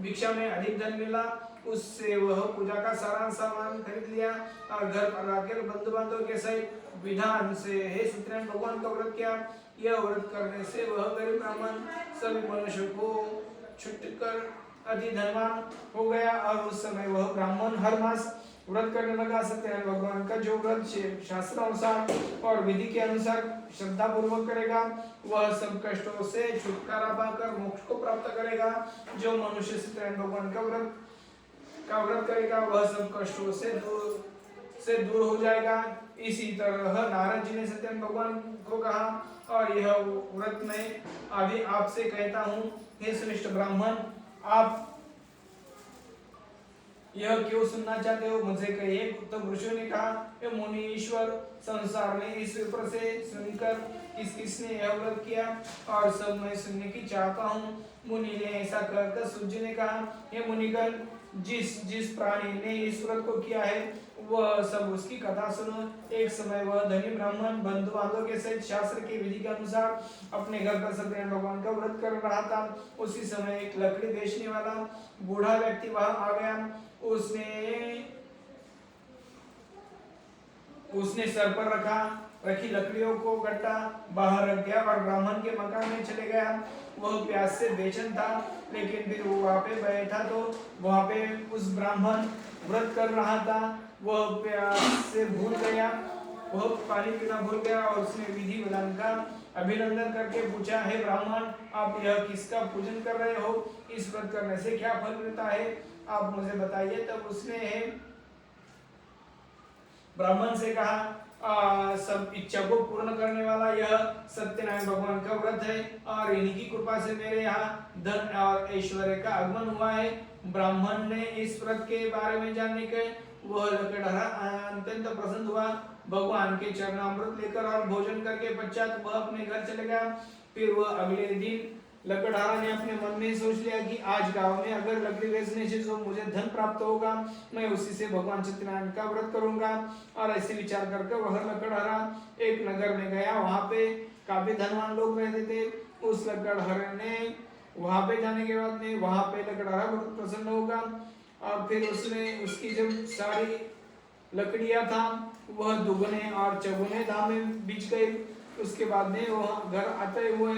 भिक्षा में अधिक धन मिला। उससे वह पूजा का सारा सामान खरीद लिया और घर पर आकर बंधु बांधव के सहित विधान से हे सत्यनारायण भगवान का व्रत किया। यह व्रत करने से वह गरीब ब्राह्मण सभी मनुष्यों को छूटकर अति धनवान हो गया और उस समय वह ब्राह्मण हर मास व्रत करने लगा। सत्यनारायण भगवान का जो व्रत शास्त्र अनुसार और विधि के अनुसार श्रद्धा पूर्वक करेगा वह सब कष्टों से छुटकारा पाकर मोक्ष को प्राप्त करेगा। जो मनुष्य सत्यनारायण भगवान का व्रत करेगा वह सब कष्टों से दूर हो जाएगा। इसी तरह नारद जी ने सत्यनारायण भगवान को कहा और यह व्रत मैं अभी आपसे कहता हूँ। हे श्रेष्ठ ब्राह्मण, आप यह क्यों सुनना चाहते हो? मुझे कहिए। तब ऋषियों ने कहा, हे मुनीश्वर, संसार में इस विप्र से सुनकर किसने यह व्रत किया और सब मैं सुनने की चाहता हूँ। मुनि ने ऐसा कहकर सूत जी ने कहा, हे मुनिगण, जिस प्राणी ने इस व्रत को किया है वह सब उसकी कथा सुनो। एक समय वह धनी ब्राह्मण बंधु बांधव के सहित शास्त्र की विधि के अनुसार अपने घर पर सत्यनारायण भगवान का व्रत कर रहा था। उसी समय एक लकड़ी बेचने वाला बूढ़ा व्यक्ति वहां आ गया। उसने सर पर रखी लकड़ियों को गट्टा बाहर रख दिया और ब्राह्मण के मकान में चले गया। वह प्यास से बेचैन था, लेकिन फिर वो वहां पे बैठा तो वहां पे उस ब्राह्मण व्रत कर रहा था। वह प्यास से भूल गया, वह पानी पीना भूल गया और उसने विधि विधान का अभिनंदन करके पूछा, हे ब्राह्मण, आप यह किसका पूजन कर रहे हो? इस व्रत करने से क्या फल मिलता है, आप मुझे बताइए। तब उसने ब्राह्मण से कहा, सब इच्छा को पूर्ण करने वाला यह सत्यनारायण भगवान का व्रत है और इन्हीं की कृपा से मेरे यहाँ धन और ऐश्वर्य का आगमन हुआ है। ब्राह्मण ने इस व्रत के बारे में जानने के वह लकड़हारा अत्यंत प्रसन्न हुआ। भगवान के चरणामृत लेकर और भोजन करके पश्चात वह अपने घर चले गया। फिर वह अगले दिन लकड़हारा ने अपने मन में सोच लिया कि आज गांव में अगर लकड़ी बेचने से जो मुझे धन प्राप्त होगा मैं उसी से भगवान सत्यनारायण का व्रत करूंगा। और ऐसे विचार करके वह लकड़हारा एक नगर में गया। वहां पे काफी धनवान लोग रहते थे। उस लकड़हारे ने वहां पे जाने के बाद में वहां पे लकड़हारा बहुत प्रसन्न होगा और फिर उसने उसकी जब सारी लकड़ियां था वह दुगने और चौगुने दाम में बिक गई। उसके बाद में वह घर आते हुए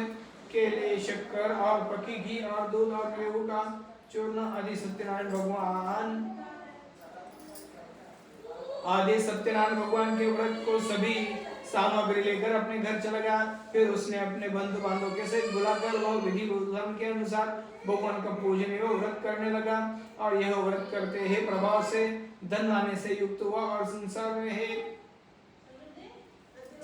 केले, शक्कर और पकी घी और दूध और गेहूं का चूर्ण आदि सत्यनारायण भगवान आदि सत्यनारायण भगवान के व्रत को सभी सामग्री लेकर अपने घर चला गया। फिर उसने अपने बंधु बांधव के साथ बुलाकर वह विधि विधान के अनुसार भगवान का पूजन एवं व्रत करने लगा और यह व्रत करते ही प्रभाव से धन आने से युक्त हुआ और संसार में है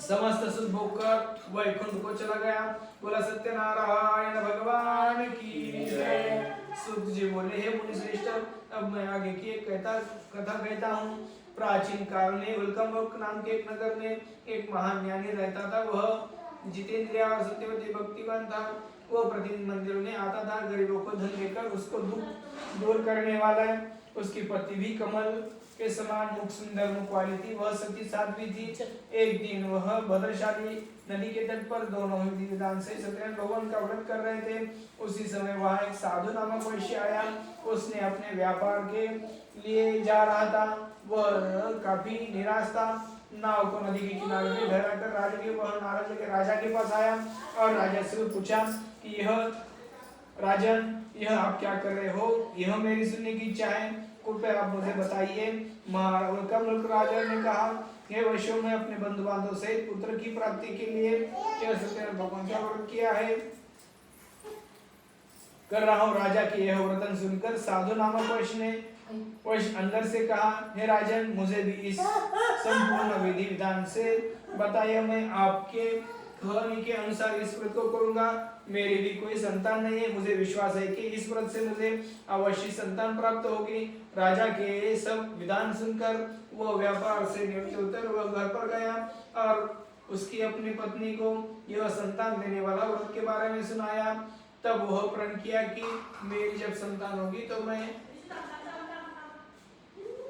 समस्त सुख भोग कर वैकुंठ को चला गया। बोला सत्यनारायण भगवान की जय। सुख जी बोले हे मुनि श्रेष्ठ, अब मैं आगे की एक कथा कहता हूँ। प्राचीन काल में उल्कमुख नाम के एक नगर में एक महान ज्ञानी रहता था। वह जितेंद्रिय और सत्यवती भक्तिवान था। वह प्रतिदिन मंदिरों में आता था, गरीबों को धन देकर उसको दुख दूर करने वाला है। उसकी पत्नी भी कमल के समान मुख सुंदर मुख वाली थी। वह सती साध्वी थी। एक दिन वह भद्रशाली नदी के तट पर दोनों विधि विधान से सत्यनारायण भगवान का व्रत कर रहे थे। उसी समय वहां एक साधु नामक वैश्य आया। उसने अपने व्यापार के लिए जा रहा था। वह काफी निराश था। नाव को नदी के किनारे में ठहराकर राजा के पास आया और राजा से पूछा कि राजन, यह आप क्या कर रहे हो? यह मेरी सुनने की इच्छा है, कृपया आप मुझे बताइए। कमल राजा ने कहा, हे वैश्यों, मैं अपने बंधु बांधव सहित पुत्र की प्राप्ति के लिए सत्यनारायण भगवान का व्रत किया है, कर रहा हूँ। राजा के यह वचन सुनकर साधु नामक वैश्य अंदर से कहा, हे राजन, मुझे भी इस संपूर्ण विधि विधान से बताइए। मैं आपके कहने के अनुसार इस व्रत को करूंगा। मेरी भी कोई संतान नहीं है। मुझे विश्वास है कि इस व्रत से मुझे अवश्य संतान प्राप्त होगी। राजा के सब विधान सुनकर वह व्यापार से निवृत्त होकर वह घर पर गया और उसकी अपनी पत्नी को यह संतान देने वाला व्रत के बारे में सुनाया। तब वह प्रण किया कि मेरी जब संतान होगी तो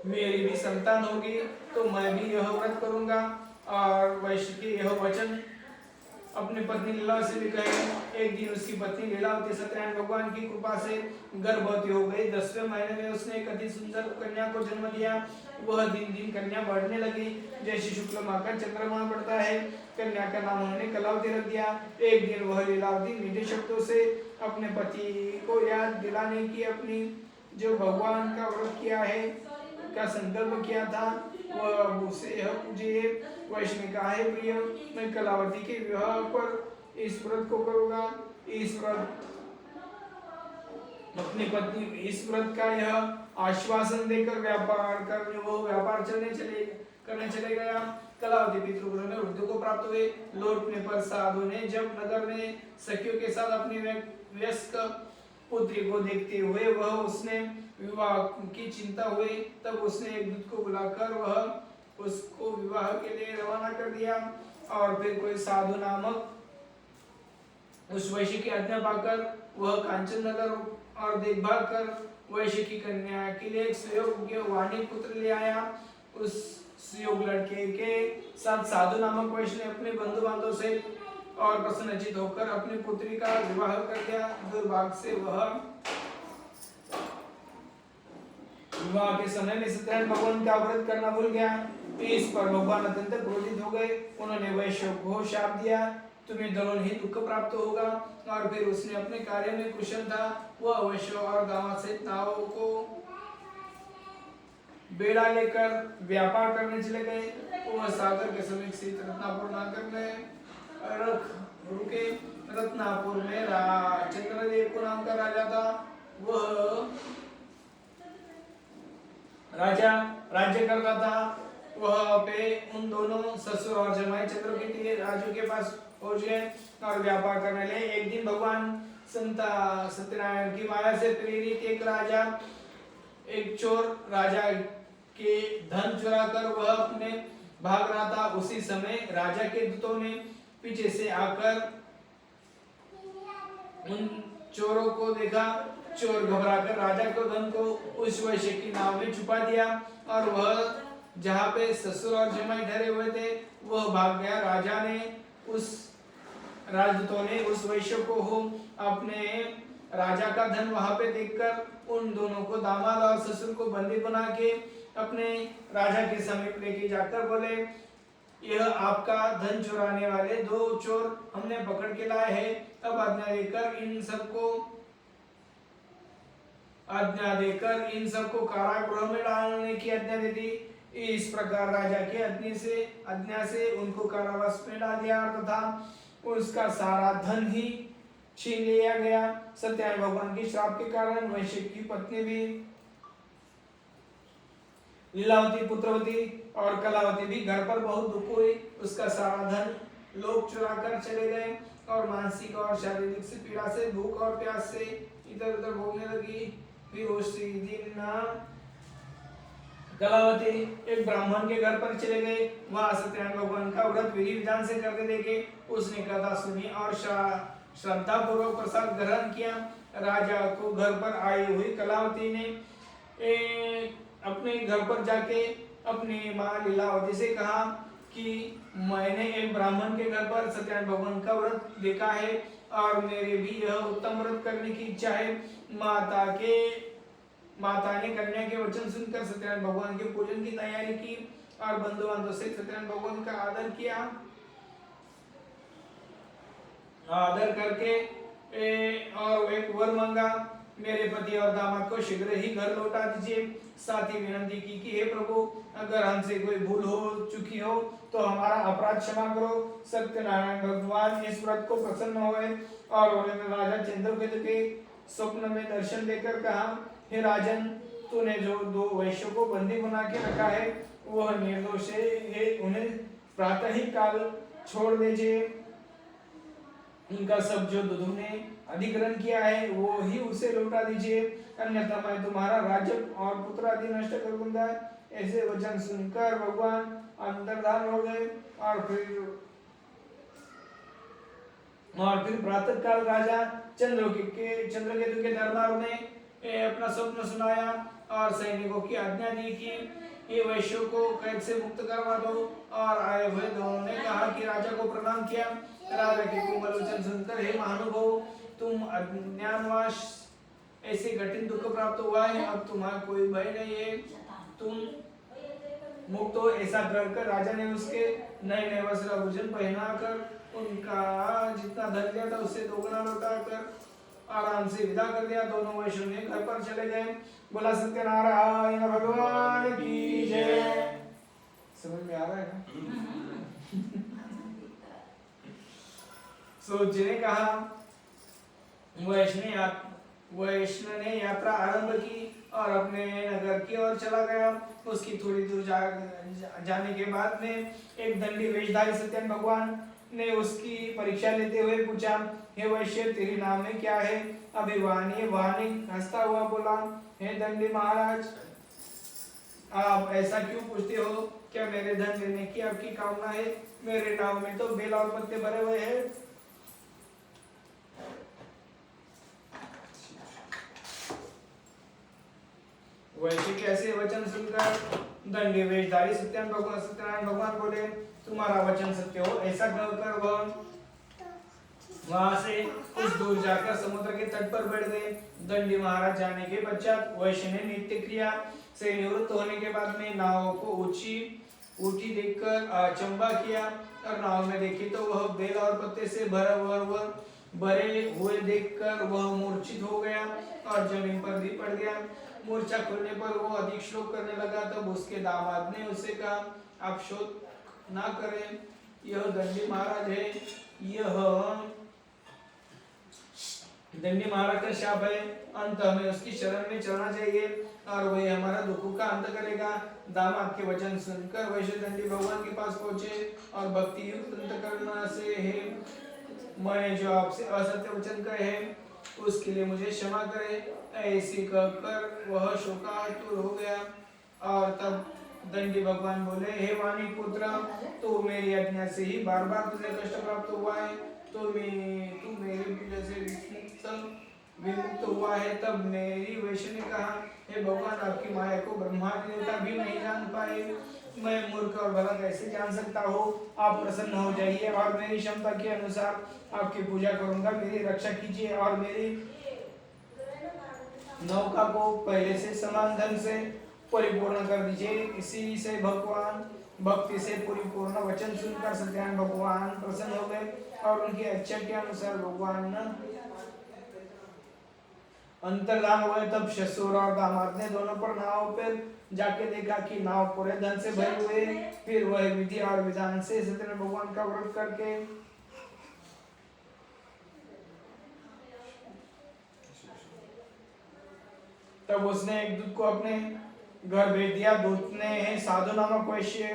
मेरी भी संतान होगी तो मैं भी यह व्रत करूंगा। और वैश्य के यह वचन अपनी पत्नी लीला से भी कहे। एक दिन उसकी पत्नी लीलावती सत्यनारायण भगवान की कृपा से गर्भवती हो गई। 10वें महीने में उसने एक अति सुंदर कन्या को जन्म दिया। वह दिन दिन कन्या बढ़ने लगी, जैसे शुक्ल माह का चंद्रमा बढ़ता है। कन्या का नाम उन्होंने कलावती रख दिया। एक दिन वह लीलावती मीठे शब्दों से अपने पति को याद दिलाने की अपनी जो भगवान का व्रत किया है का संकल्प किया था, वह उसे यह पूछे। वैश्य ने कहा, हे प्रिय, मैं कलावती के विवाह पर इस व्रत को करूंगा। अपनी पत्नी इस व्रत का यह आश्वासन देकर व्यापार करने चले गया। कलावती पितृगृह में वृद्धि को प्राप्त हुए। लौटने पर साधु ने जब नगर में सखियों के साथ अपनी वयस्क पुत्री को देखते हुए वह उसने विवाह की चिंता हुई, तब उसने एक दूत को बुलाकर वह उसको विवाह के लिए रवाना कर दिया। और फिर कोई साधु नामक उस वैश्य की आज्ञा पाकर वह कांचन नगर और देखभाल कर वैश्य की कन्या के लिए एक सुयोग्य वाणी पुत्र ले आया। उस सुयोग्य लड़के के साथ साधु नामक वैश्य ने अपने बंधु बांधव से और प्रसन्नचित होकर अपनी पुत्री का विवाह कर दिया। दुर्भाग्य से वह विवाह के समय में सत्यनारायण भगवान का व्रत करना भूल गया। इस पर भगवान अत्यंत क्रोधित हो गए। उन्होंने वैश्य को शाप दिया, तुम्हें दोनों ही दुख प्राप्त होगा। और फिर उसने अपने कार्य में कुशल था। वह वैश्य और दामाद से नावों को बेड़ा लेकर व्यापार करने चले गए। वह सागर के समीप स्थित रत्नापुर नागर में रुके। रत्नापुर में चंद्रदेव को नाम का राजा था। वह राजा राज्य करता था। वह पे उन दोनों ससुर और जमाई चंद्रकेतु राजू के पास पहुंच गए और व्यापार करने लगे। एक दिन भगवान सत्यनारायण की माया से प्रेरित एक चोर राजा के धन चुरा कर वह अपने भाग रहा था। उसी समय राजा के दूतों ने पीछे से आकर उन चोरों को देखा। चोर घबराकर राजा के धन को उस वैश्य की नाव में छुपा दिया और वह जहाँ पे ससुर और जमाई ठहरे हुए थे वह भाग गया। राजदूतों ने उस वैश्य को अपने राजा का धन वहां पे देखकर उन दोनों को दामाद और ससुर को बंदी बना के अपने राजा के समीप लेके जाकर बोले, यह आपका धन चुराने वाले दो चोर हमने पकड़ के लाए हैं। अब आज्ञा देकर इन सबको कारागृह में डालने की आज्ञा दे दी। इस प्रकार राजा के आज्ञा से उनको कारावास में डाल दिया तथा उसका सारा धन ही छीन लिया गया। सत्यनारायण भगवान के श्राप के कारण वैश्य की पत्नी भी लीलावती, पुत्रवती और कलावती भी घर पर बहुत दुख हुई। उसका सारा धन लोग चुरा कर चले गए और मानसिक और शारीरिक से पीड़ा से, भूख और प्यास से इधर उधर भोगने लगी। फिर उसी दिन कलावती एक ब्राह्मण के घर पर चले गए। वहां सत्यनारायण भगवान का व्रत विधि विधान से करते देखे। उसने कथा सुनी और श्रद्धा पूर्वक प्रसाद ग्रहण किया। राजा को घर पर आई हुई कलावती ने अपने घर पर जाके अपनी माँ लीलावती से कहा कि मैंने एक ब्राह्मण के घर पर सत्यनारायण भगवान का व्रत देखा है और मेरे भी यह उत्तम व्रत करने की इच्छा है। माता ने कन्या के वचन सुनकर सत्यनारायण भगवान के पूजन की तैयारी की और बंधु बांधव से सत्यनारायण भगवान का आदर किया। आदर करके और एक वर मांगा, मेरे पति और दामाद को शीघ्र ही घर लौटा दीजिए। साथ ही विनती की कि हे प्रभु, अगर हमसे कोई भूल हो चुकी हो तो हमारा अपराध क्षमा करो। सत्यनारायण भगवान इस व्रत को प्रसन्न हुए और उन्होंने राजा चंद्रकेतु के स्वप्न में दर्शन देकर कहा, हे राजन, तूने जो दो वैश्यों को बंदी बना के रखा है वह निर्दोष है, उन्हें प्रातः ही काल छोड़ दीजिए। इनका सब जो तुमने अधिग्रहण किया है वो ही उसे लौटा दीजिए, अन्यथा मैं तुम्हारा राज्य और पुत्र आदि नष्ट कर दूंगा। ऐसे वचन सुनकर भगवान अंतर्धान हो गए और फिर प्रातः काल राजा चंद्रकेतु के दरबार में अपना स्वप्न सुनाया और सैनिकों की आज्ञा दी कि ये वैश्यों को कैद से मुक्त करवा दो। और आए हुए दोनों ने कहा कि राजा को प्रणाम किया। राजा के कोमल वचन सुनकर, हे महानुभाव, तुम अज्ञानवश ऐसे कठिन दुख प्राप्त हुआ है, अब तुम्हारा कोई भय नहीं है, तुम मुक्त हो। ऐसा कहकर राजा ने उसके नए नए वस्त्र आभूषण पहनाकर उनका जितना धन दिया था उससे दोगुना लौटाकर आराम से विदा कर दिया। दोनों वैश्यों ने घर पर चले गए। बोला सत्यनारायण भगवान की जय। समझ में आ रहा है ना? जी ने कहा, वैष्णव ने यात्रा आरंभ की और अपने नगर की ओर चला गया। उसकी थोड़ी दूर जाने के बाद में एक दंडी वेशधारी सत्यनारायण भगवान ने उसकी परीक्षा लेते हुए पूछा, हे वैश्य, तेरे नाम में क्या है? अभिवानी वाणी हंसता हुआ बोला, हे दंडी महाराज, आप ऐसा क्यों पूछते हो? क्या मेरे धन लेने की आपकी कामना है? मेरे नाव में तो बेल और पत्ते भरे हुए हैं। वैसे कैसे वचन सुनकर दंडी वेशधारी सत्यनारायण भगवान बोले, तुम्हारा वचन सत्य हो। ऐसा कहकर वह वहां से कुछ दूर जाकर समुद्र के तट पर बैठ गए। दंडी महाराज जाने के पश्चात वैश्य ने नित्य क्रिया से निवृत्त होने के बाद में नाव को ऊंची देखकर अचंबा किया और नाव में देखी तो वह बेल और पत्ते से भरे हुए देखकर वह मूर्छित हो गया और जमीन पर भी पड़ गया। मूर्छा खुलने पर वो अधिक शोक करने लगा। तब उसके दामाद ने उसे कहा, आप शोक ना करें, यह दंडी महाराज है, यह दंडी महाराज का शाप है। अंत हमें उसकी शरण में चलना चाहिए और वही हमारा दुखों का अंत करेगा। दामाद के वचन सुनकर वैश्य दंडी भगवान के पास पहुंचे और भक्ति युक्त अंतःकरण से, हे मैंने जो आपसे असत्य वचन कहे हैं उसके लिए मुझे क्षमा करें। ऐसी कहकर वह शोकातुर हो गया। और तब दंडी भगवान बोले, हे वाणी पुत्र, तो मेरी आज्ञा से ही बार बार तुझे कष्ट प्राप्त हुआ है। तू मेरी पूजा से विमुक्त हुआ है। तब मेरी वैश्य ने कहा, हे भगवान, आपकी माया को ब्रह्मा देवता भी नहीं जान पाए, मैं मूर्ख और भला कैसे जान सकता हो? आप प्रसन्न हो जाइए और मेरी क्षमता के अनुसार आपकी पूजा करूंगा। मेरी रक्षा कीजिए और मेरी नौका को पहले से समान धन से परिपूर्ण कर दीजिए। इसी से भक्ति से परिपूर्ण वचन सुनकर सत्यनारायण भगवान प्रसन्न हो गए और उनकी इच्छा के अनुसार भगवान अंतर्धान हुए तब ससुर और दामाद ने दोनों पर नाव पर जाके देखा कि नाव पूरे धन से भरे हुए। फिर वह विधि और विधान से सत्यनारायण भगवान का व्रत करके तब उसने एक दूत को अपने घर भेज दिया। दूत ने साधु नामक वैश्य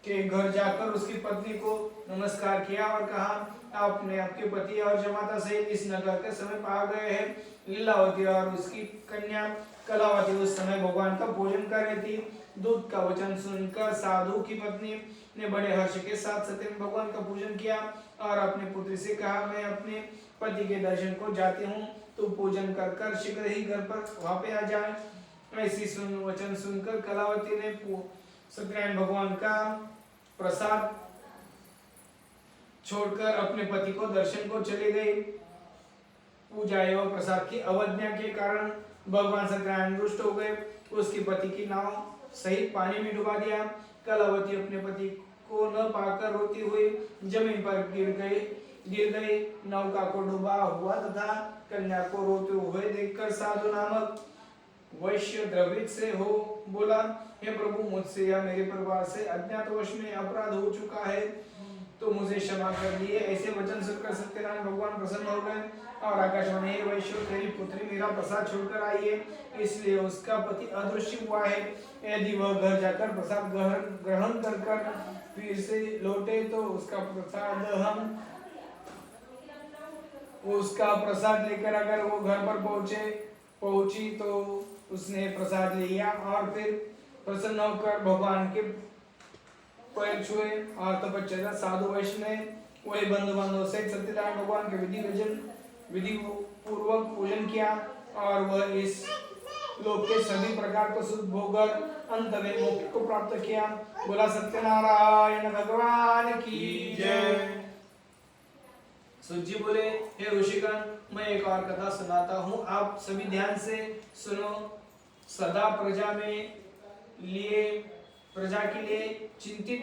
के घर जाकर उसकी पत्नी को नमस्कार किया और कहा, आपने आपके पति और जमाता से इस नगर के समीप आ गए हैं। लीलावती और उसकी कन्या कलावती उस समय भगवान का पूजन कर रही थी। दूत का वचन सुनकर साधु की पत्नी ने बड़े हर्ष के साथ सत्यनारायण भगवान का पूजन किया और अपने पुत्री से कहा, मैं अपने पति के दर्शन को जाती हूँ, तू पूजन कर कर शीघ्र ही घर पर वापस आ जाए। ऐसी वचन सुनकर कलावती ने सत्यनारायण भगवान का प्रसाद छोड़कर अपने पति को दर्शन को चली गई। पूजा एवं प्रसाद की अवज्ञा के कारण भगवान सत्यनारायण रुष्ट हो गए। उसकी पति की नाव सहित पानी में डुबा दिया। कलावती अपने पति को न पाकर रोती हुई जमीन पर गिर गई। नौका को डूबा हुआ तथा कन्या को रोते हुए देखकर साधु नामक वैश्य द्रवित से हो बोला, हे प्रभु, मुझसे या मेरे परिवार से अज्ञातवश में अपराध हो चुका है, तो मुझे क्षमा कर दिए। ऐसे वचन सुनकर सत्यनारायण भगवान प्रसन्न हो गए और आकाशवाणी, हे वैश्य, तेरी पुत्री मेरा प्रसाद छोड़कर आई है, इसलिए उसका पति अदृश्य हुआ है। यदि वह घर जाकर प्रसाद ग्रहण कर फिर से लौटे तो उसका प्रसाद लेकर अगर वो घर पर पहुंची तो उसने प्रसाद लिया और फिर प्रसन्न होकर भगवान के पैर छुए और तपश्चर्या साधु वैश्य ने वही बंधु बांधव से सत्यनारायण भगवान के विधि पूर्वक पूजन किया और वह इस लोक के सभी प्रकार को सुख भोगर अंत में मोक्ष को प्राप्त किया। बोला सत्यनारायण भगवान की जय। सुजी बोले, हे ऋषिगण, मैं एक और कथा सुनाता हूँ, आप सभी ध्यान से सुनो। सदा प्रजा के लिए चिंतित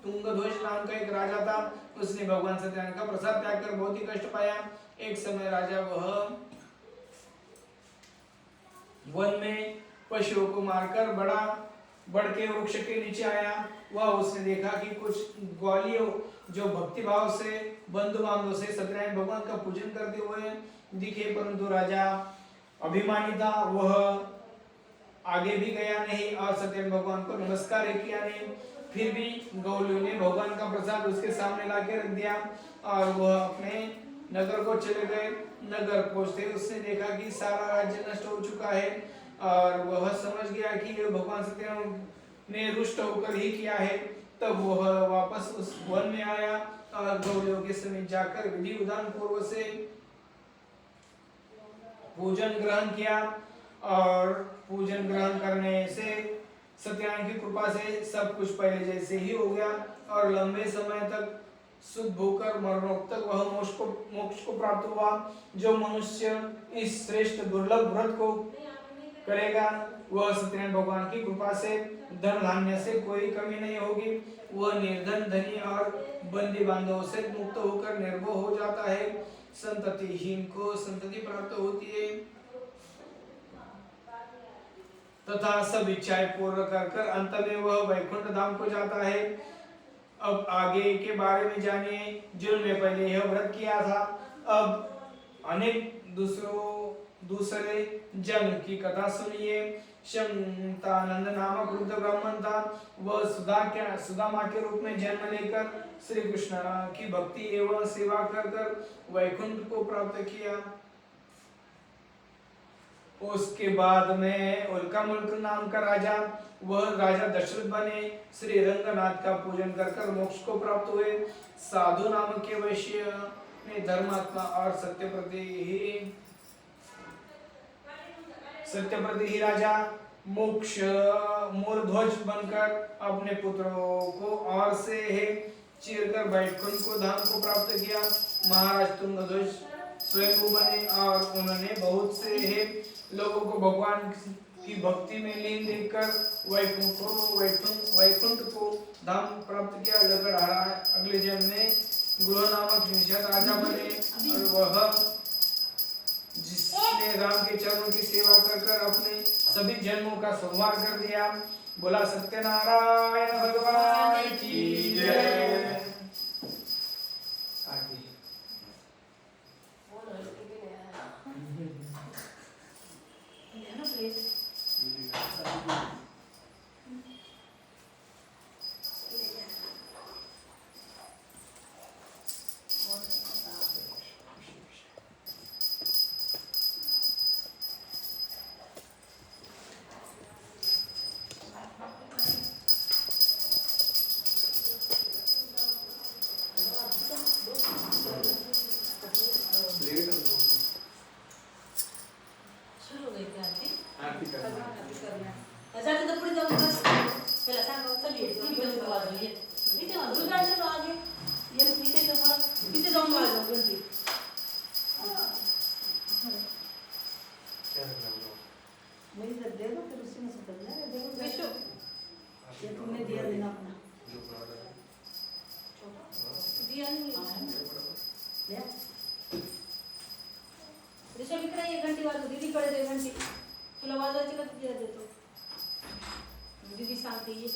तुंगध्वज नाम का एक राजा था। उसने भगवान सत्यनारायण का प्रसाद त्याग कर बहुत ही कष्ट पाया। एक समय राजा वह वन में पशुओं को मारकर बढ़ के वृक्ष के नीचे आया। वह उसने देखा कि कुछ ग्वालियों जो भक्ति भाव से बंधु बांधव से सत्यनारायण भगवान का पूजन करते हुए दिखे, परंतु राजा अभिमानी था, वह आगे भी गया नहीं और सत्यनारायण भगवान को नमस्कार किया नहीं। फिर भी गौलियों ने भगवान का प्रसाद उसके सामने लाके रख दिया और वह अपने नगर को चले गए। नगर पहुंचते उसने देखा कि सारा राज्य नष्ट हो चुका है और वह समझ गया कि यह भगवान सत्यनारायण ने रुष्ट होकर ही किया है। तब वह वापस उस वन में आया और गौलियों के समीप जाकर विधि विधान पूर्व से पूजन ग्रहण किया और पूजन ग्रहण करने से सत्यनारायण की कृपा से सब कुछ पहले जैसे ही हो गया और लंबे समय तक सुख भोकर मरणोत्तक वह मोक्ष को प्राप्त हुआ। जो मनुष्य इस श्रेष्ठ दुर्लभ व्रत को करेगा वह सत्यनारायण भगवान की कृपा से धन धान्य से कोई कमी नहीं होगी। वह निर्धन धनी और बंदी बांधवों से मुक्त होकर निर्भय हो जाता है। संततिहीन को संतति प्राप्त होती है तथा सब इच्छाएं पूर्ण कर अंत में वह वैकुंठ धाम को जाता है। अब आगे के बारे में जानिए। जिन्होंने पहले यह व्रत किया था, अब अनेक दूसरे जन की कथा सुनिए। शंतानंद नामक वृद्ध ब्राह्मण था। वह सुदामा के रूप में जन्म लेकर श्री कृष्ण की भक्ति एवं सेवा कर वैकुंठ को प्राप्त किया। उसके बाद में उल्का मुल्क नाम का राजा, वह राजा दशरथ बने। श्री रंगनाथ का पूजन कर मोक्ष को प्राप्त हुए। साधु नाम के वैश्य ने धर्मात्मा और सत्यप्रति ही राजा मोक्ष मूलध्वज बनकर अपने पुत्रों को और से चीरकर वैकुंठ को धाम को प्राप्त किया। महाराज तुंगध्वज स्वयं बने और उन्होंने बहुत से लोगों को भगवान की भक्ति में लीन देखकर वैकुंठ को धाम प्राप्त किया। लगड़हारा अगले जन्म में गुरु नामक निषाद राजा बने और वह जिसने शेष राम के चरणों की सेवा कर कर अपने सभी जन्मों का संहार कर दिया। बोला सत्यनारायण भगवान की जय। आगे है ना प्लेट सुरू हो गई थी आरती आरती करना अच्छा तो पुढे जाऊन बस चला सांगा चलिए ती पण वाजवली इथे वाजवून चलो आगे ये इथे जाऊ तिथे जाऊन वाजव घंटी वही कर दे दो फिर उसी में से करना है देखो विशु ये तुमने दिया देना अपना दिया नहीं ले ऋषभ इकडे ये घंटी वाजव दीदीकडे दे घंटी तुला वाजवायची का तुझ्या देतो दीदी सांगते ये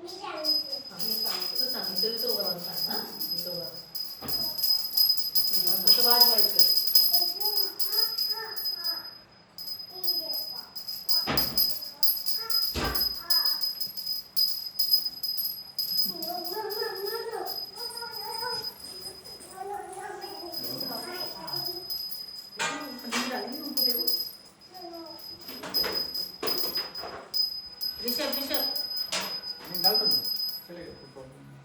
मी सांगते तो सांगते तो बरोबर सांग हां तो बरोबर तो वाजवायचं ऋषभ नहीं डाल दो ना चलेगा कोई प्रॉब्लम नहीं।